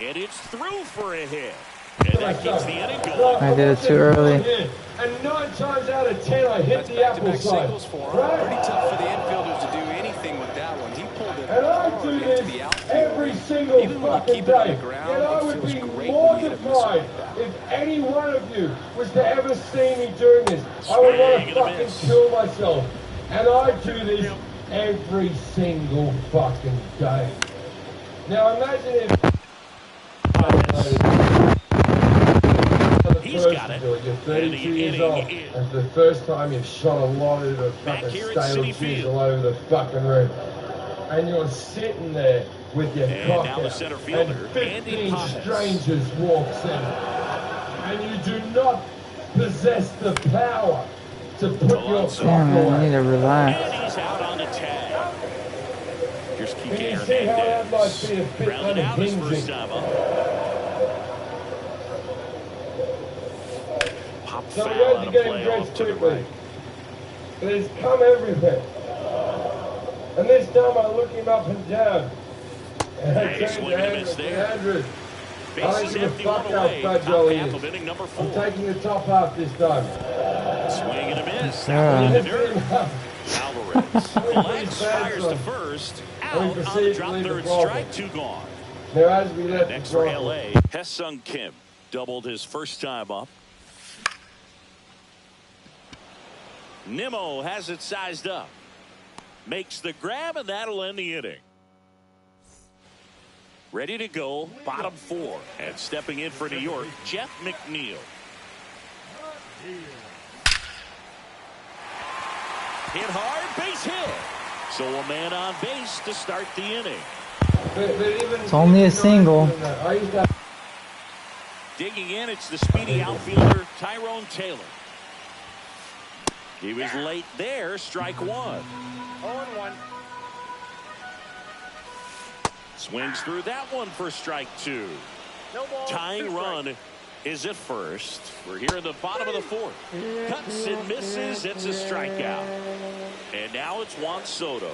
And it's through for a hit. And that keeps the inning going. I did it too early. And 9 times out of 10, I hit that's the back-to-back apple side. singles for him. Right? Pretty tough for the infielders to do anything with that one. He pulled it And I hard do into this the outfield. every single Even when you fucking keep it on day. the ground, Yet I it would feels be great when you hit a missile mortified like that. if any one of you was to ever see me doing this. I would want to Swing and a fucking miss. kill myself. And I do this every single fucking day. Now imagine if... He's got it. You're And 32 the years inning old. is- That's the first time you've shot a lot of the Back fucking here at stale Citi cheese Field. all over the fucking room. And you're sitting there with your And cock now the out. center fielder, And Andy 15 Pappas. strangers walks in. And you do not possess the power to put your cock Damn, man, I need away. to relax. And he's out on the tag. Here's Can Kike you see how that might Hernandez. be a bit Grounded out his first unhinging? time up. Pop So foul we had on to a get him play dressed off to the quickly. right. There's cum everywhere. And this time I look him up and down. And I turned to Andrew. I don't give a fuck how fragile he is. I'm taking the top half this time. Swing and a miss. That one in the dirt. Alvarez fires to first. Out on the drop third strike. 2 gone. Now as we left next for LA, Ha-Sung Kim doubled his first time up. Nimmo has it sized up. Makes the grab, and that'll end the inning. Ready to go, bottom 4. And stepping in for New York, Jeff McNeil. Hit hard, base hit. So a man on base to start the inning. It's only a single. Digging in, it's the speedy outfielder, Tyrone Taylor. He was late there, strike 1. 0-1. Swings through that one for strike 2. No ball, Tying run is at first. We're here in the bottom of the 4th. Cuts and misses. It's a strikeout. And now it's Juan Soto.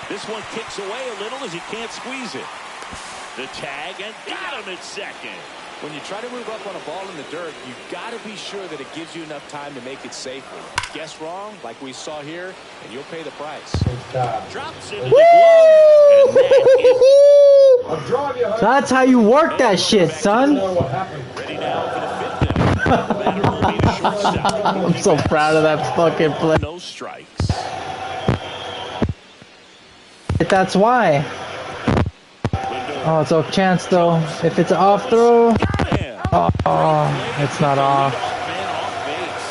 This one kicks away a little as he can't squeeze it. The tag, and got him at second. When you try to move up on a ball in the dirt, you've got to be sure that it gives you enough time to make it safely. Guess wrong, like we saw here, and you'll pay the price. Drops into the glove, and that is... So that's how you work that shit, son. Ready now for the 5th inning. I'm so proud of that fucking play. No strikes. That's why. Oh, it's a chance though. If it's an off throw, oh, it's not off.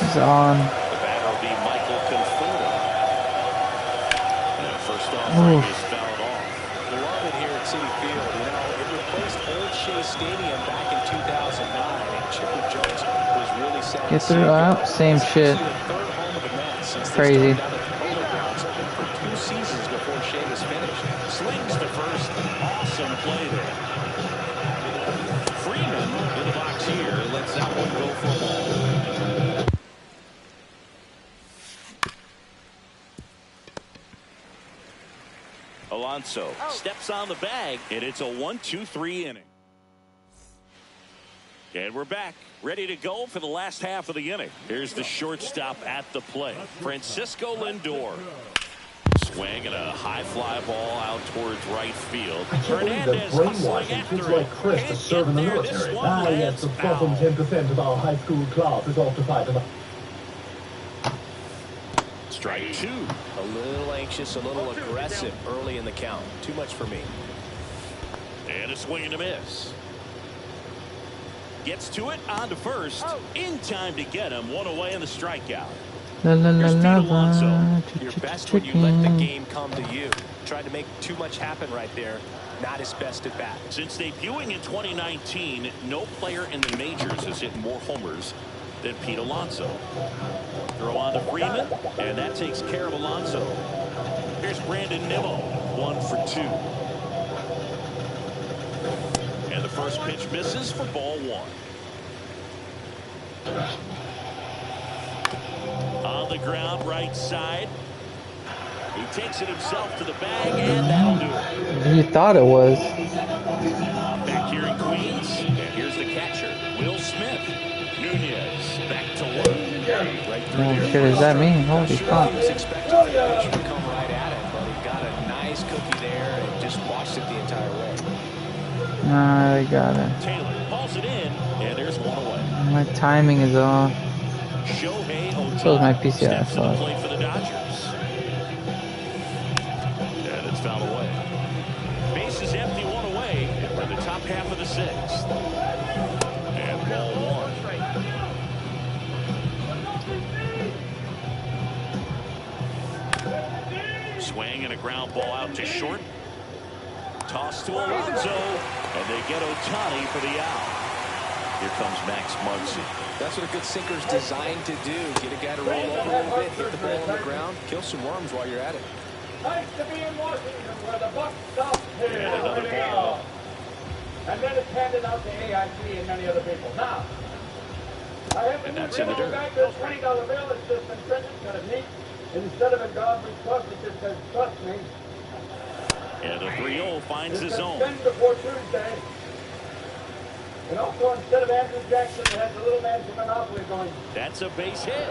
It's on. Love it here at City Field. You know, it replaced Old Shea Stadium back in 2009, and Chipper Jones was really set. Get through. Same shit. Crazy. For 2 seasons before Shea was finished. Swings to first. Awesome play there. Freeman in the box here. Lets that one go for a ball. Alonso steps on the bag, and it's a 1-2-3 inning. And we're back, ready to go for the last half of the inning. Here's the shortstop at the plate, Francisco Lindor. Swing and a high fly ball out towards right field. Hernandez hustling after it. Chris to serve in the military. Yes, the bottom 10% of our high school class is off to fight in the... Strike 2. A little anxious, a little aggressive early in the count. Too much for me. And a swing and a miss. Gets to it, on to first. In time to get him. One away in the strikeout. Here's Pete Alonso. You're best when you let the game come to you. Tried to make too much happen right there. Not his best at bat. Since debuting in 2019, no player in the majors has hit more homers than Pete Alonso. Throw on to Freeman, and that takes care of Alonso. Here's Brandon Nimmo, 1 for 2. And the first pitch misses for ball 1. On the ground, right side. He takes it himself to the bag, and that'll do it. You thought it was. Back here in Queens, and here's the catcher, Will Smith. Nunez back to work. Right through Oh shit, is that me? Holy fuck. He was expecting the pitch to come right at it, but he got a nice cookie there and just watched it the entire way. I got it. Taylor pulls it in, and there's one away. My timing is off. Shohei Ohtani So is my PCI. steps to the plate for the Dodgers. And it's fouled away. Base is empty, 1 away. We're in the top half of the 6th. And ball 1. Swing and a ground ball out to short. Toss to Alonso, and they get Ohtani for the out. Here comes Max Muncy. That's what a good sinker's designed to do. Get a guy to roll over a little bit, hit the ball on the ground, kill some worms while you're at it. Nice to be in Washington where the buck stops here. And another ball. And then it's handed out to AIC and many other people. Now, And that's in the dirt. $20 bill that's just been printed, got a neat. Instead of a God we trust, it just says trust me. And the 3-0 finds the zone. Before Tuesday. And also, instead of Andrew Jackson, it has the little man from Monopoly going. That's a base hit.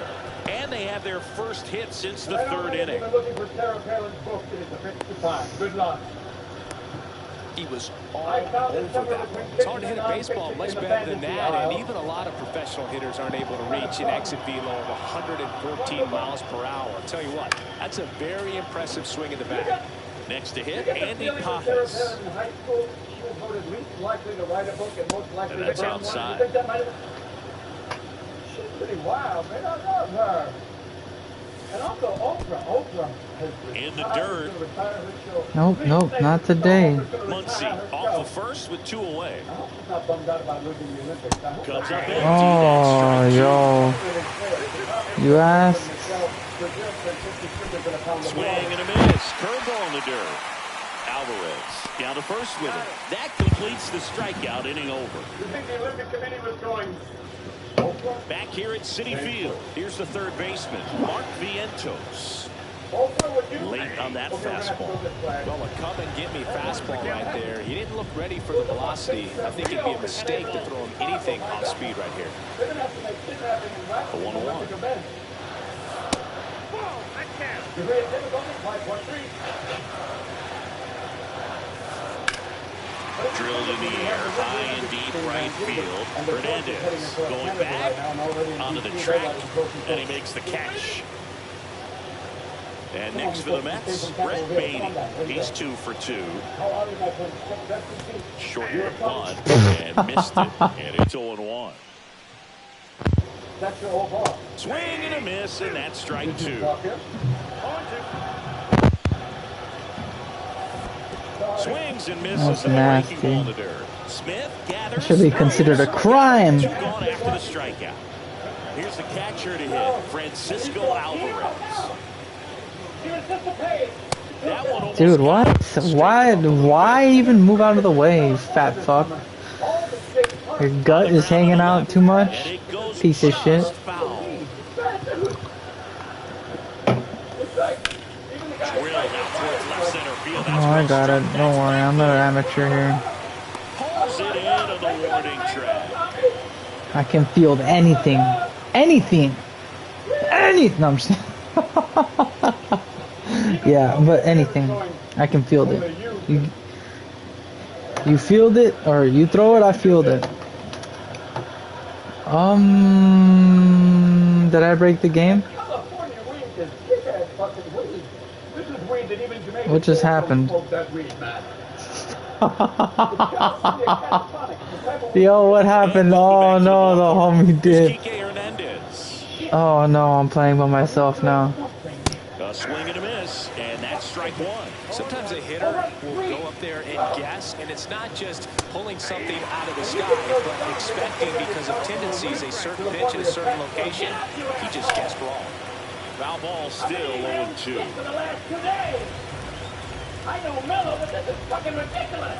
And they have their first hit since the third inning. I've been looking for Sarah Palin's book. It is the 55. Good luck. He was all over that one. It's hard to hit a baseball much better than that, and even a lot of professional hitters aren't able to reach an exit velo of 114 miles per hour. I'll tell you what, that's a very impressive swing of the bat. Next to hit, Andy Pajas. And that's outside. She's pretty wild, man. I love her. And also, Oprah in the dirt. Nope, not today. Muncy off the first with 2 away. Comes up empty. Oh, yo. You asked. Swing and a miss. Curveball in the dirt. Alvarez down to first with it. That completes the strikeout, inning over. You think the Olympic Committee was going? Back here at Citi Field, here's the third baseman, Mark Vientos. Late on that fastball. Well, a come and get me fastball right there. He didn't look ready for the velocity. I think it'd be a mistake to throw him anything off speed right here. A 1-1. Drilled in the air, high and deep right field. Hernandez going back onto the track, and he makes the catch. And next for the Mets, Brett Beatty. He's 2 for 2. Short for one, and missed it, and it's 0-1. Swing and a miss, and that's strike 2. Swings and misses, and a breaking ball in the dirt. Smith gathers. That should be considered a crime. 2 gone after the strikeout. Here's the catcher to hit, Francisco Alvarez. Dude, what? Why even move out of the way, you fat fuck? Your gut is hanging out too much? Piece of shit. Oh, I got it. Don't worry, I'm not an amateur here. I can field anything. Anything! Anything! No, I'm just... Yeah, but anything. I can field it. You field it, or you throw it, I field it. Did I break the game? What just happened? Yo, what happened? Oh no, the homie did. Oh no, I'm playing by myself now. A swing and a miss, and that's strike 1. Sometimes a hitter will go up there and guess, and it's not just pulling something out of the sky, but expecting because of tendencies a certain pitch in a certain location. He just guessed wrong. Foul ball still 0-2. I know Mello, but this is fucking ridiculous.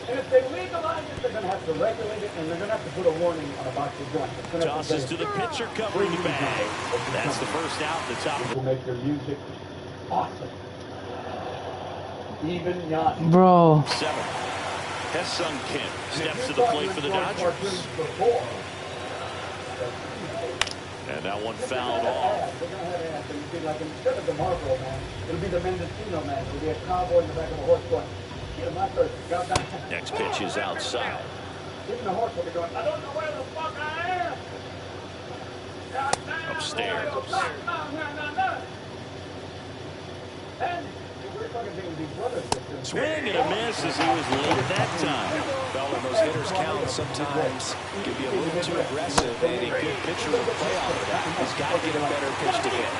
And if they legalize it, they're going to have to regulate it, and they're going to have to put a warning on a box of joints. Tosses to the pitcher covering the bag. That's the first out at the top. Will make your music awesome. Even Yacht. Bro. 7. Hesung Kim steps to the plate for the Dodgers. And that one fouled off. Instead of the Marlboro man, it'll be the Mendocino man. It'll be a cowboy in the back of a horse going, next pitch is outside. Even the horse will be going, I don't know where the fuck I am. Upstairs. Swing and a miss as he was late that time. Well, when those hitters count, sometimes can be a little too aggressive, and a good pitcher will play off of that. He's got to get a better pitch to hit.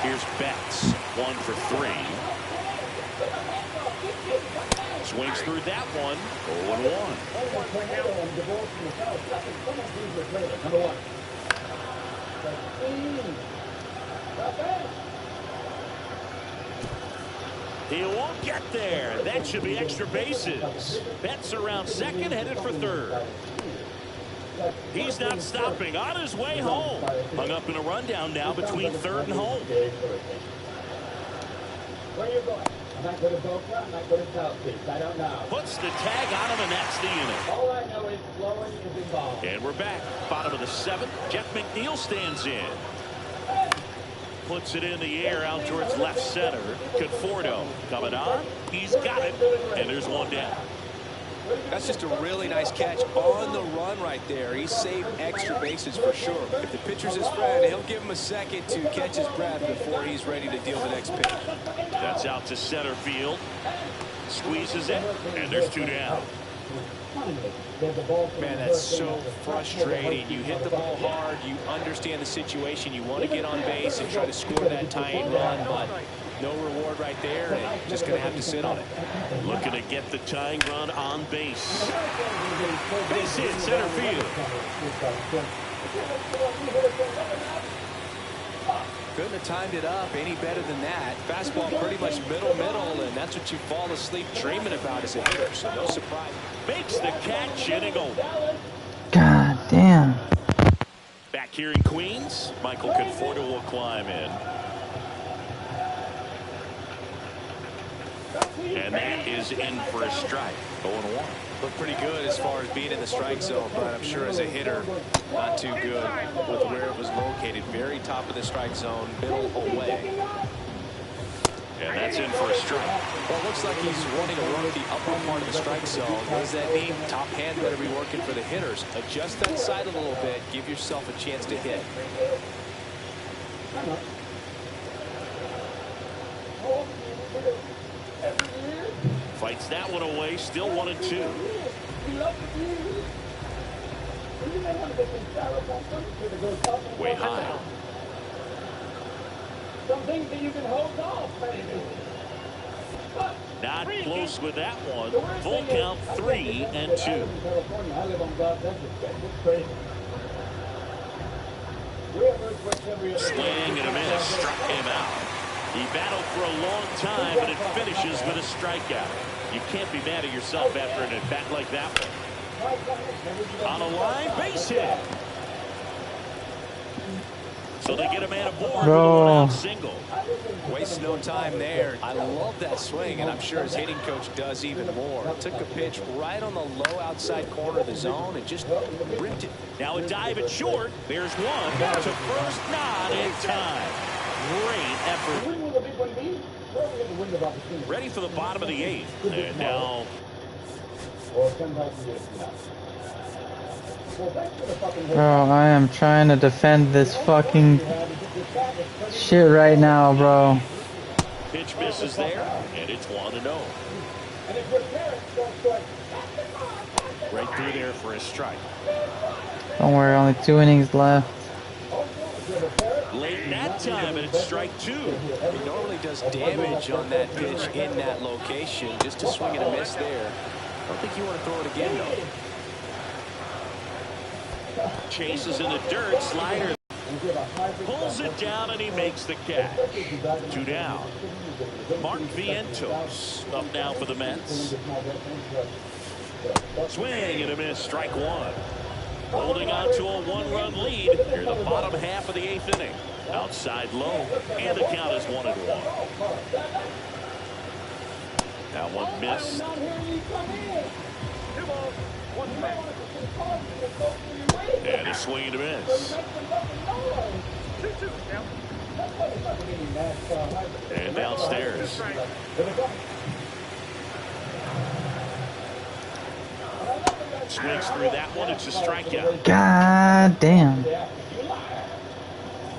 Here's Betts, 1 for 3. Swings through that one, 0-1. He won't get there. That should be extra bases. Betts around second, headed for third. He's not stopping. On his way home. Hung up in a rundown now between third and home. Where you going? I might go to Boca, I might go to South Beach. I don't know. Puts the tag on him, and that's the inning. All I know is Flowing is involved. And we're back. Bottom of the seventh. Jeff McNeil stands in. Puts it in the air out towards left center. Conforto coming on. He's got it. And there's one down. That's just a really nice catch on the run right there. He saved extra bases for sure. If the pitcher's his friend, he'll give him a second to catch his breath before he's ready to deal the next pitch. That's out to center field. Squeezes it, and there's two down. Man, that's so frustrating. You hit the ball hard. You understand the situation. You want to get on base and try to score that tying run, but no reward right there, and just going to have to sit on it. Looking to get the tying run on base. Base hit, center field. Couldn't have timed it up any better than that. Fastball pretty much middle, and that's what you fall asleep dreaming about as a hitter, so no surprise. Makes the catch, inning over. God damn. Back here in Queens, Michael Conforto will climb in. And that is in for a strike. 0-1. Looked pretty good as far as being in the strike zone, but I'm sure as a hitter, not too good with where it was located. Very top of the strike zone, middle away. And that's in for a strike. Well, it looks like he's wanting to work the upper part of the strike zone. What does that mean? Top hand better be working for the hitters. Adjust that side a little bit. Give yourself a chance to hit. Fights that one away. Still 1-2. Way high. Some things that you can hold off, baby. Not close with that one. Full count 3-2. Swing and a miss. Struck him out. He battled for a long time, but it finishes with a strikeout. You can't be mad at yourself after an at-bat like that one. On a line, base hit. So they get a man aboard with a one-out single. Waste no time there. I love that swing, and I'm sure his hitting coach does even more. Took a pitch right on the low outside corner of the zone and just ripped it. Now a dive at short. There's one. To first, not in time. Great effort. Ready for the bottom of the eighth. And now Bro, I am trying to defend this fucking shit right now, bro. pitch misses there, and it's 1-0. Right through there for a strike. Don't worry, only 2 innings left. Late in that time, and it's strike 2. He normally does damage on that pitch in that location. Just a swing and a miss there. I don't think you want to throw it again, though. Chases in the dirt, slider. Pulls it down, and he makes the catch. 2 down. Mark Vientos up now for the Mets. Swing and a miss, strike 1. Holding on to a 1-run lead here in the bottom half of the 8th inning. Outside low, and the count is 1-1. That one missed. And a swing and a miss. And downstairs. Swings through that one. It's a strikeout. God damn.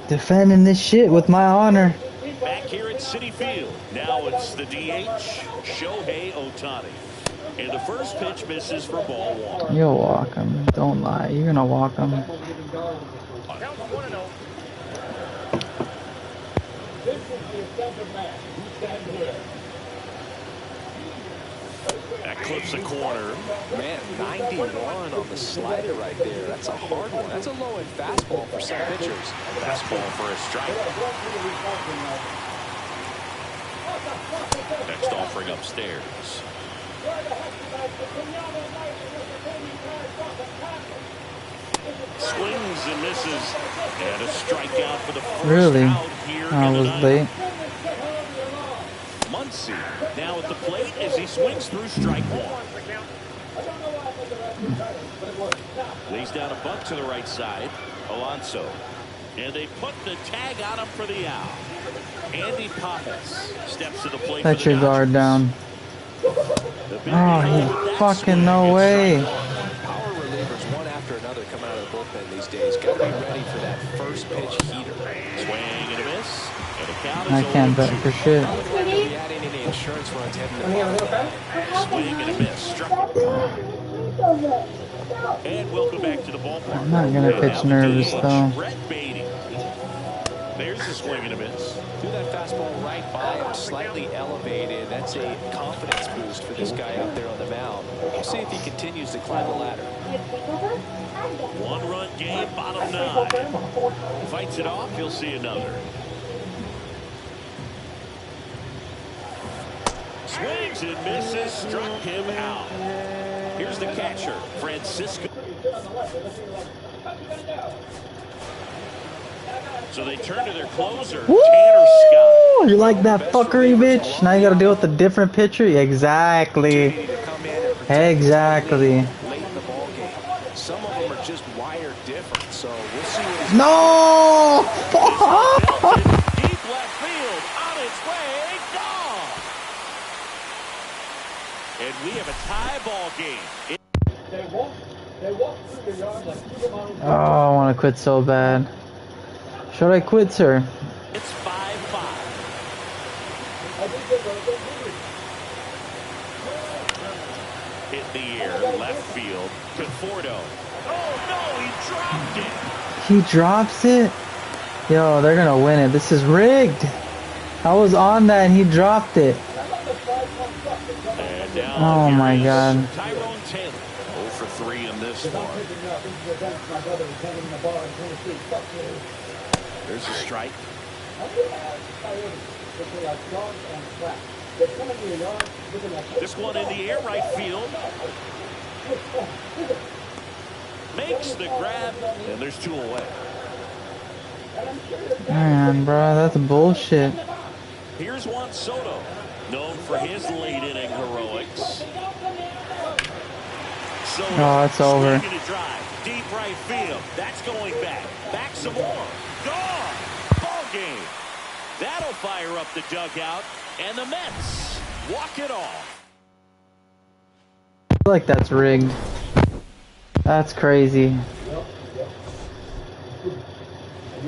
Defending this shit with my honor. Back here at Citi Field. Now it's the DH, Shohei Ohtani. And the first pitch misses for ball 1. You'll walk him. Don't lie. You're gonna walk him. Count 1-0. That clips a corner. Man, 91 on the slider right there. That's a hard one. That's a low-end fastball for some pitchers. Fastball for a strike. Next offering upstairs. Swings and misses. And a strikeout for the first Really? out here I in the was ninth. late. Muncy now at the plate as he swings through strike one. Lays down a bunt to the right side. Alonso. And they put the tag on him for the out. Andy Pappas steps to the plate. Let your guard down. Oh, you fucking no way. Power relievers, one after another, come out of the bullpen these days. Got to be ready for that first pitch heater. Swing and a miss. And the count is I can't bet for shit. Be adding any insurance runs heading to swing and a miss. Struck. And welcome back to the ballpark. I'm not gonna pitch nervous though. There's a swing and a miss. Threw that fastball right by him, slightly elevated. That's a confidence boost for this guy out there on the mound. We'll see if he continues to climb the ladder. One-run game, bottom 9. Fights it off, you'll see another. Swings and misses, struck him out. Here's the catcher, Francisco. So they turn to their closer, Woo! Tanner Scott. You like that fuckery, bitch? Now you gotta deal with a different pitcher? Exactly. Exactly. Late in the ball game. Some of them are just wired different, so we'll see what he's No! Deep left field, on its way, gone. And we have a tie ball game. Oh, I want to quit so bad. Should I quit, sir? It's 5-5. Hit the air, left field, Conforto. Oh no, he dropped it. He drops it? Yo, they're gonna win it. This is rigged. I was on that and he dropped it. And now Oh my God. Tyrone Taylor, 0 for 3 in this one. There's a strike. This one in the air, right field. Makes the grab, and there's 2 away. Man, bro, that's bullshit. Here's Juan Soto, known for his late inning heroics. Soto, Oh, it's over. swinging a drive, deep right field. That's going back. Back some more. Gone. Ball game. That'll fire up the dugout, and the Mets walk it off. I feel like that's rigged. That's crazy.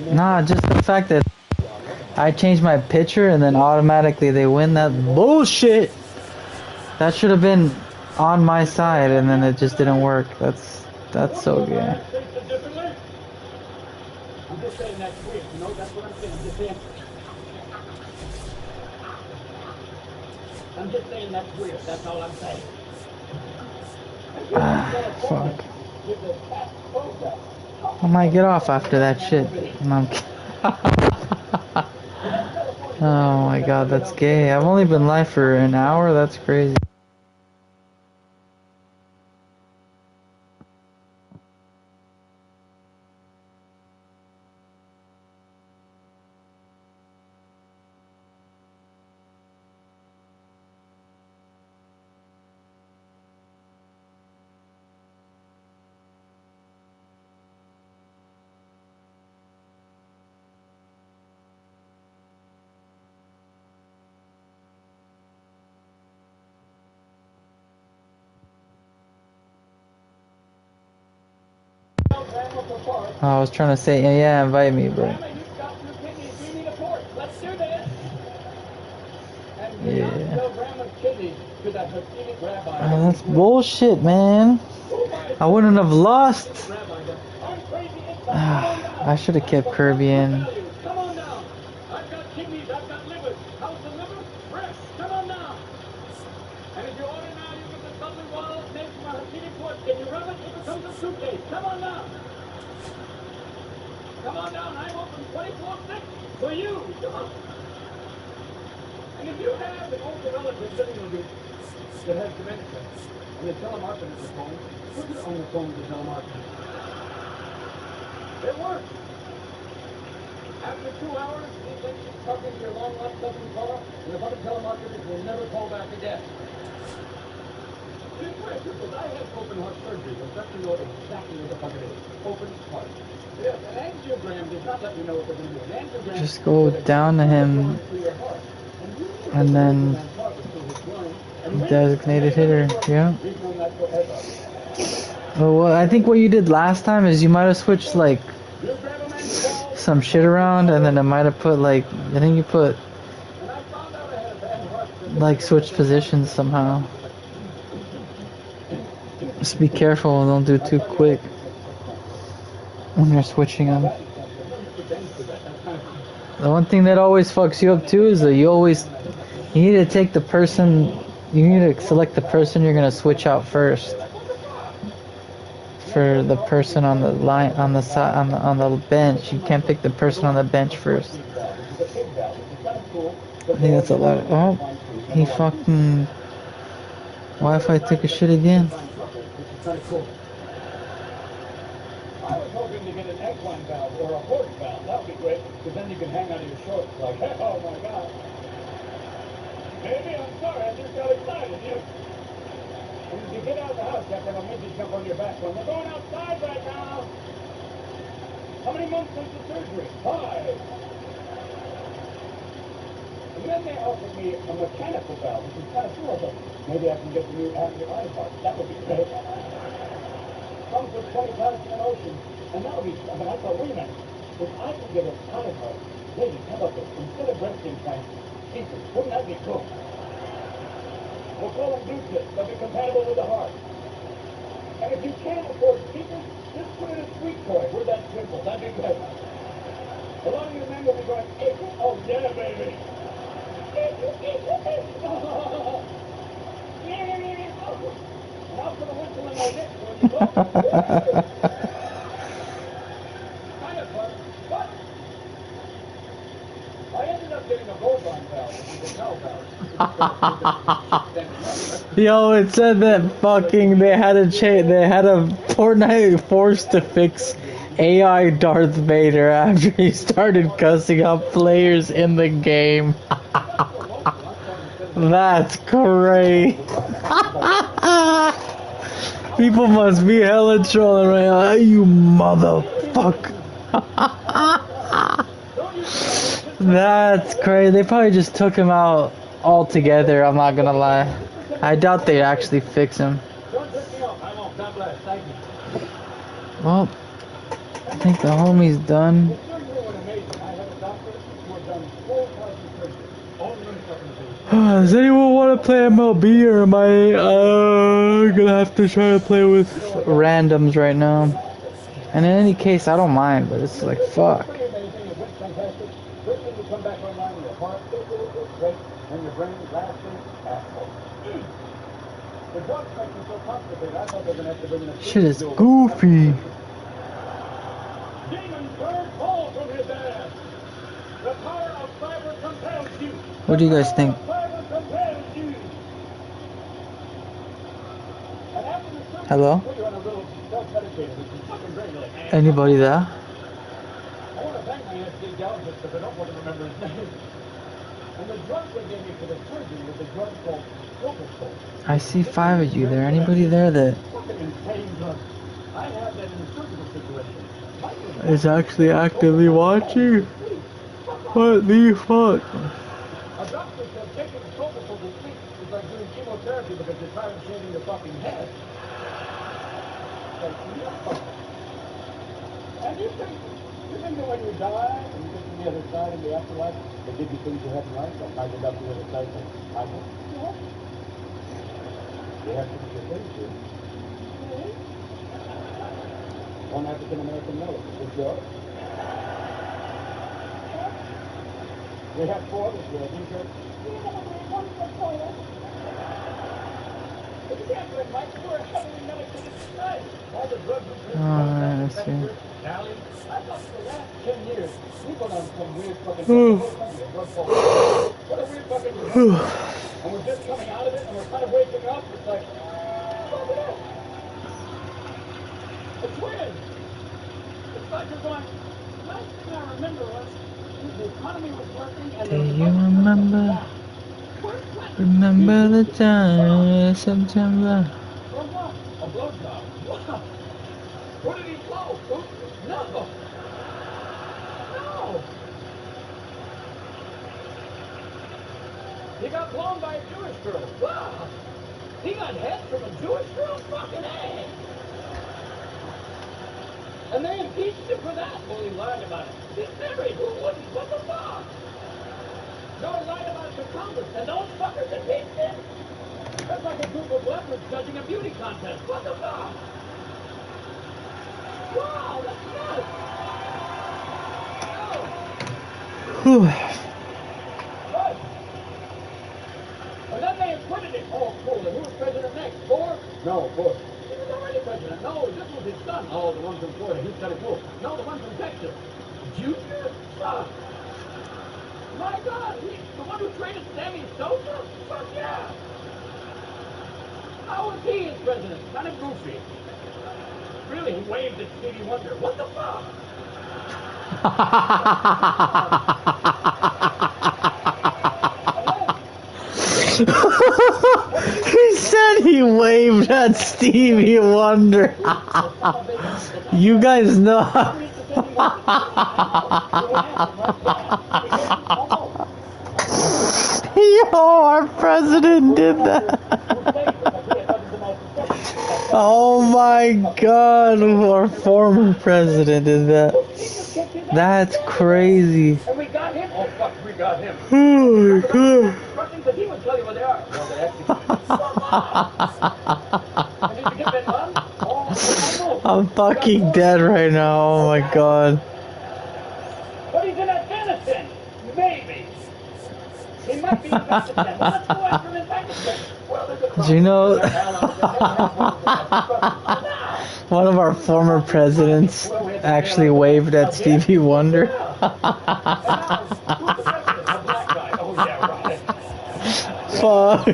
Nah, just the fact that I changed my pitcher and then automatically they win. That bullshit. That should have been on my side and then it just didn't work. That's so gay. I'm just saying that's weird. You know, that's what I'm saying. I'm just saying that's weird. That's all I'm saying. Fuck. I might get off after that shit. Oh my God, that's gay. I've only been live for an hour. That's crazy. I was trying to say, yeah, invite me, bro. Yeah. Oh, that's bullshit, man. I wouldn't have lost. I should have kept Kirby in. Come on now. I've got kidneys, I've got livers. How's the liver? Fresh. Come on now. And if you order now, you get the lovely walls made from a Hakini pork. Can you rub it? It becomes a suitcase. Come on now. Come on down. I'm open 24/6 for you. Come on. And if you have an older relative sitting with you that has dementia, and the telemarketer is phone, put it on the phone with the telemarketer. It works. After 2 hours, he thinks he's covering your long lost cousin fella, and the fucking telemarketers will never call back again. It's weird, because I had open heart surgery, but just to know exactly what the fuck it is. Open heart. Yes, an angiogram does not let you know what they're going to do. An angiogram Just go down to him and then designated hitter. Yeah. Well, I think what you did last time is you might have switched like some shit around, and then it might have put like, I think you put like switched positions somehow. Just be careful, don't do it too quick when you're switching them. The one thing that always fucks you up too is that you need to take the person, you need to select the person you're gonna switch out first. For the person on the line, on the side, on the bench, you can't pick the person on the bench first. I think that's a lot. Oh, he fucking Wi-Fi took a shit again. I was hoping to get an equine valve or a horse valve. That would be great, because then you can hang onto your shorts like, oh my god. Baby, I'm sorry, I just got excited. And if you get out of the house, you have to have a midget jump on your back. When we're going outside right now. How many months since the surgery? 5. And then they offered me a mechanical valve, which is kind of cool. So maybe I can get the new eye part. That would be great. Comes with 20,000 in ocean. And that would be, I mean, I thought, wait a minute. If I could get an eye part, ladies, how about this? Instead of breast implants, teeth, wouldn't that be cool? We'll call them blue tips. They'll be compatible with the heart. And if you can't afford speakers, just put in a sweet toy. We're that simple. That'd be good. A lot of you men will be going, oh yeah, baby. And I'll put a whistle in my dick when you go. Kind of fun. But I ended up getting a bovine valve, which is a cow valve. Yo, it said that fucking they had a Fortnite forced to fix AI Darth Vader after he started cussing out players in the game. That's great. People must be hella trolling right now. You motherfucker. That's crazy. They probably just took him out altogether, I'm not gonna lie. I doubt they actually fix him. Well, I think the homie's done. Does anyone want to play MLB, or am I gonna have to try to play with randoms right now? And in any case, I don't mind, but it's like, fuck. Shit is goofy. What do you guys think? Hello? Anybody there? I see 5 of you there. Anybody there that is actually actively watching? What the fuck? A doctor said taking propofol to sleep is like doing chemotherapy because you're tired of shaving your fucking head. Like, and you think that when you die and you get to the other side in the afterlife, they give you things you haven't liked, like I get up to the other side and I go, yeah. You have to be your face here. One African American male, is yours? We have 4 this year, I think you're... Alright, let's see. I thought for the last 10 years, we've been on some weird fucking what a weird fucking and we're just coming out of it, and we're kind of waking up. It's like, fuck it up. A twin. It's like George was going, last thing I remember was the economy was working and Do you remember? Remember the time, September. For what? A blowjob. What did he blow? No. No. He got blown by a Jewish girl. Wow. He got head from a Jewish girl? Fucking A. And they impeached him for that. Well, he lied about it. He's married. Who wouldn't? What the fuck? No, he lied about it to Congress. And those fuckers impeached him? That's like a group of leopards judging a beauty contest. What the fuck? Wow, that's nuts. Whew. Right. And then they acquitted him. Oh, cool. And who was president next? Gore? No, Bush. He was already president. No, this was his son. Oh, the one from Florida. He's got a cool. No, the one from Texas. Junior? Fuck. My God, he's the one who traded Sammy Sosa? Fuck yeah. How was he as president? Kind of goofy. Really, he waved at Stevie Wonder. What the fuck? He said he waved at Stevie Wonder. You guys know. Yo, our president did that. Oh my God, our former president did that. That's crazy. And we got him. Oh, fuck, we got him. Oh my God. Because he would tell you where they are. Well, they executed. And did you get that done? Oh, I'm fucking dead right now. Oh my God. But he's in Afghanistan. Maybe. He might be in Pakistan. Well, let's go after him in Pakistan. Well, there's a Do you know one of our former presidents actually waved at Stevie Wonder? Fuck.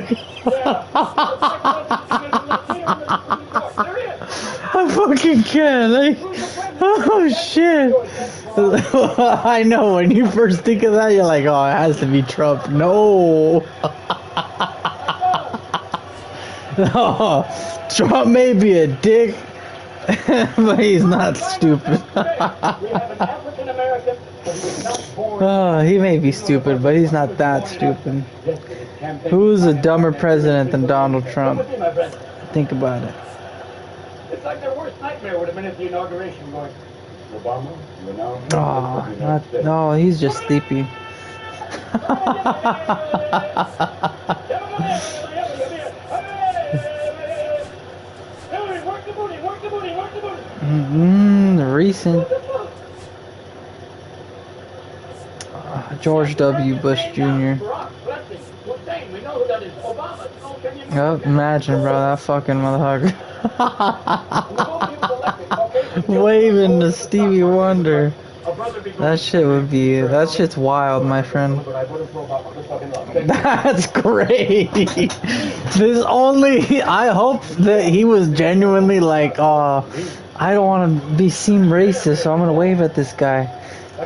I fucking can't. Oh shit. I know, when you first think of that, you're like, oh, it has to be Trump. No. No. Trump may be a dick, but he's not stupid. Oh, he may be stupid, but he's not that stupid. Who's a dumber president than Donald Trump? Think about it. It's like their worst nightmare would have been at the inauguration going, Obama, you know? Oh, no, he's just sleepy. Recent. George W. Bush Jr. Oh, imagine, bro, that fucking motherfucker. Waving to Stevie Wonder. That shit's wild, my friend. That's great. I hope that he was genuinely like, oh, I don't want to seem racist, so I'm gonna wave at this guy.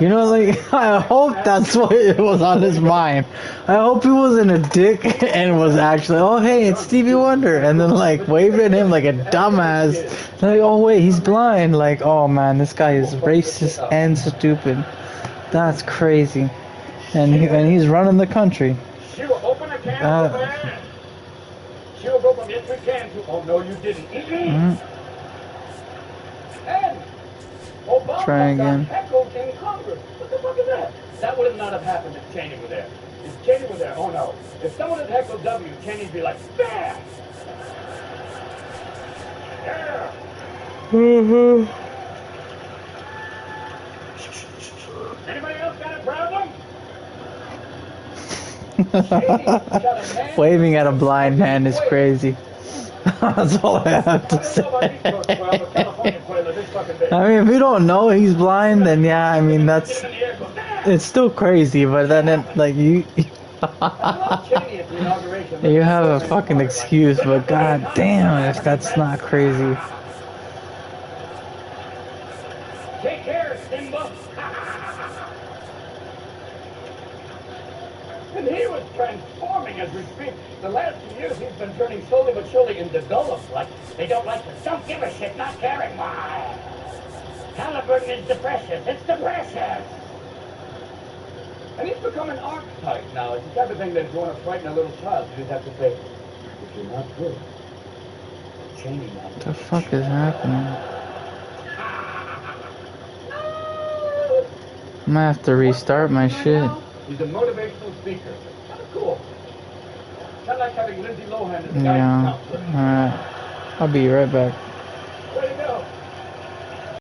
You know, like, I hope that's what it was on his mind. I hope he wasn't a dick and was actually, oh, hey, it's Stevie Wonder. And then, like, waved at him like a dumbass. Like, oh, wait, he's blind. Like, oh, man, this guy is racist and stupid. That's crazy. And he's running the country. She'll open a can of beer. She'll go from yes, we can to, oh, no, you didn't. And Obama Try again. got heckled in Congress. What the fuck is that? That would not have happened if Cheney were there. If Cheney were there, oh no. If someone had heckled W, Cheney'd be like, bam! Yeah! Anybody else got a problem? Waving at a blind man is crazy. That's all I have to say. I mean, if you don't know he's blind, then yeah, I mean, it's still crazy, but then like you have a fucking excuse, but god damn if that's not crazy. Take care, as we speak. The last 2 years, he's been turning slowly but surely into dullum. Like, they don't like this. Don't give a shit, not caring. Why? Halliburton is the precious. It's the precious. And he's become an archetype now. It's the type of thing that's going to frighten a little child. You just have to say, if you're not good, Cheney now. What the fuck is happening? I'm gonna have to restart my shit. He's a motivational speaker. Kind of cool. Kind of like having Lindsay Lohan as a guidance Yeah. counselor. Alright. I'll be right back.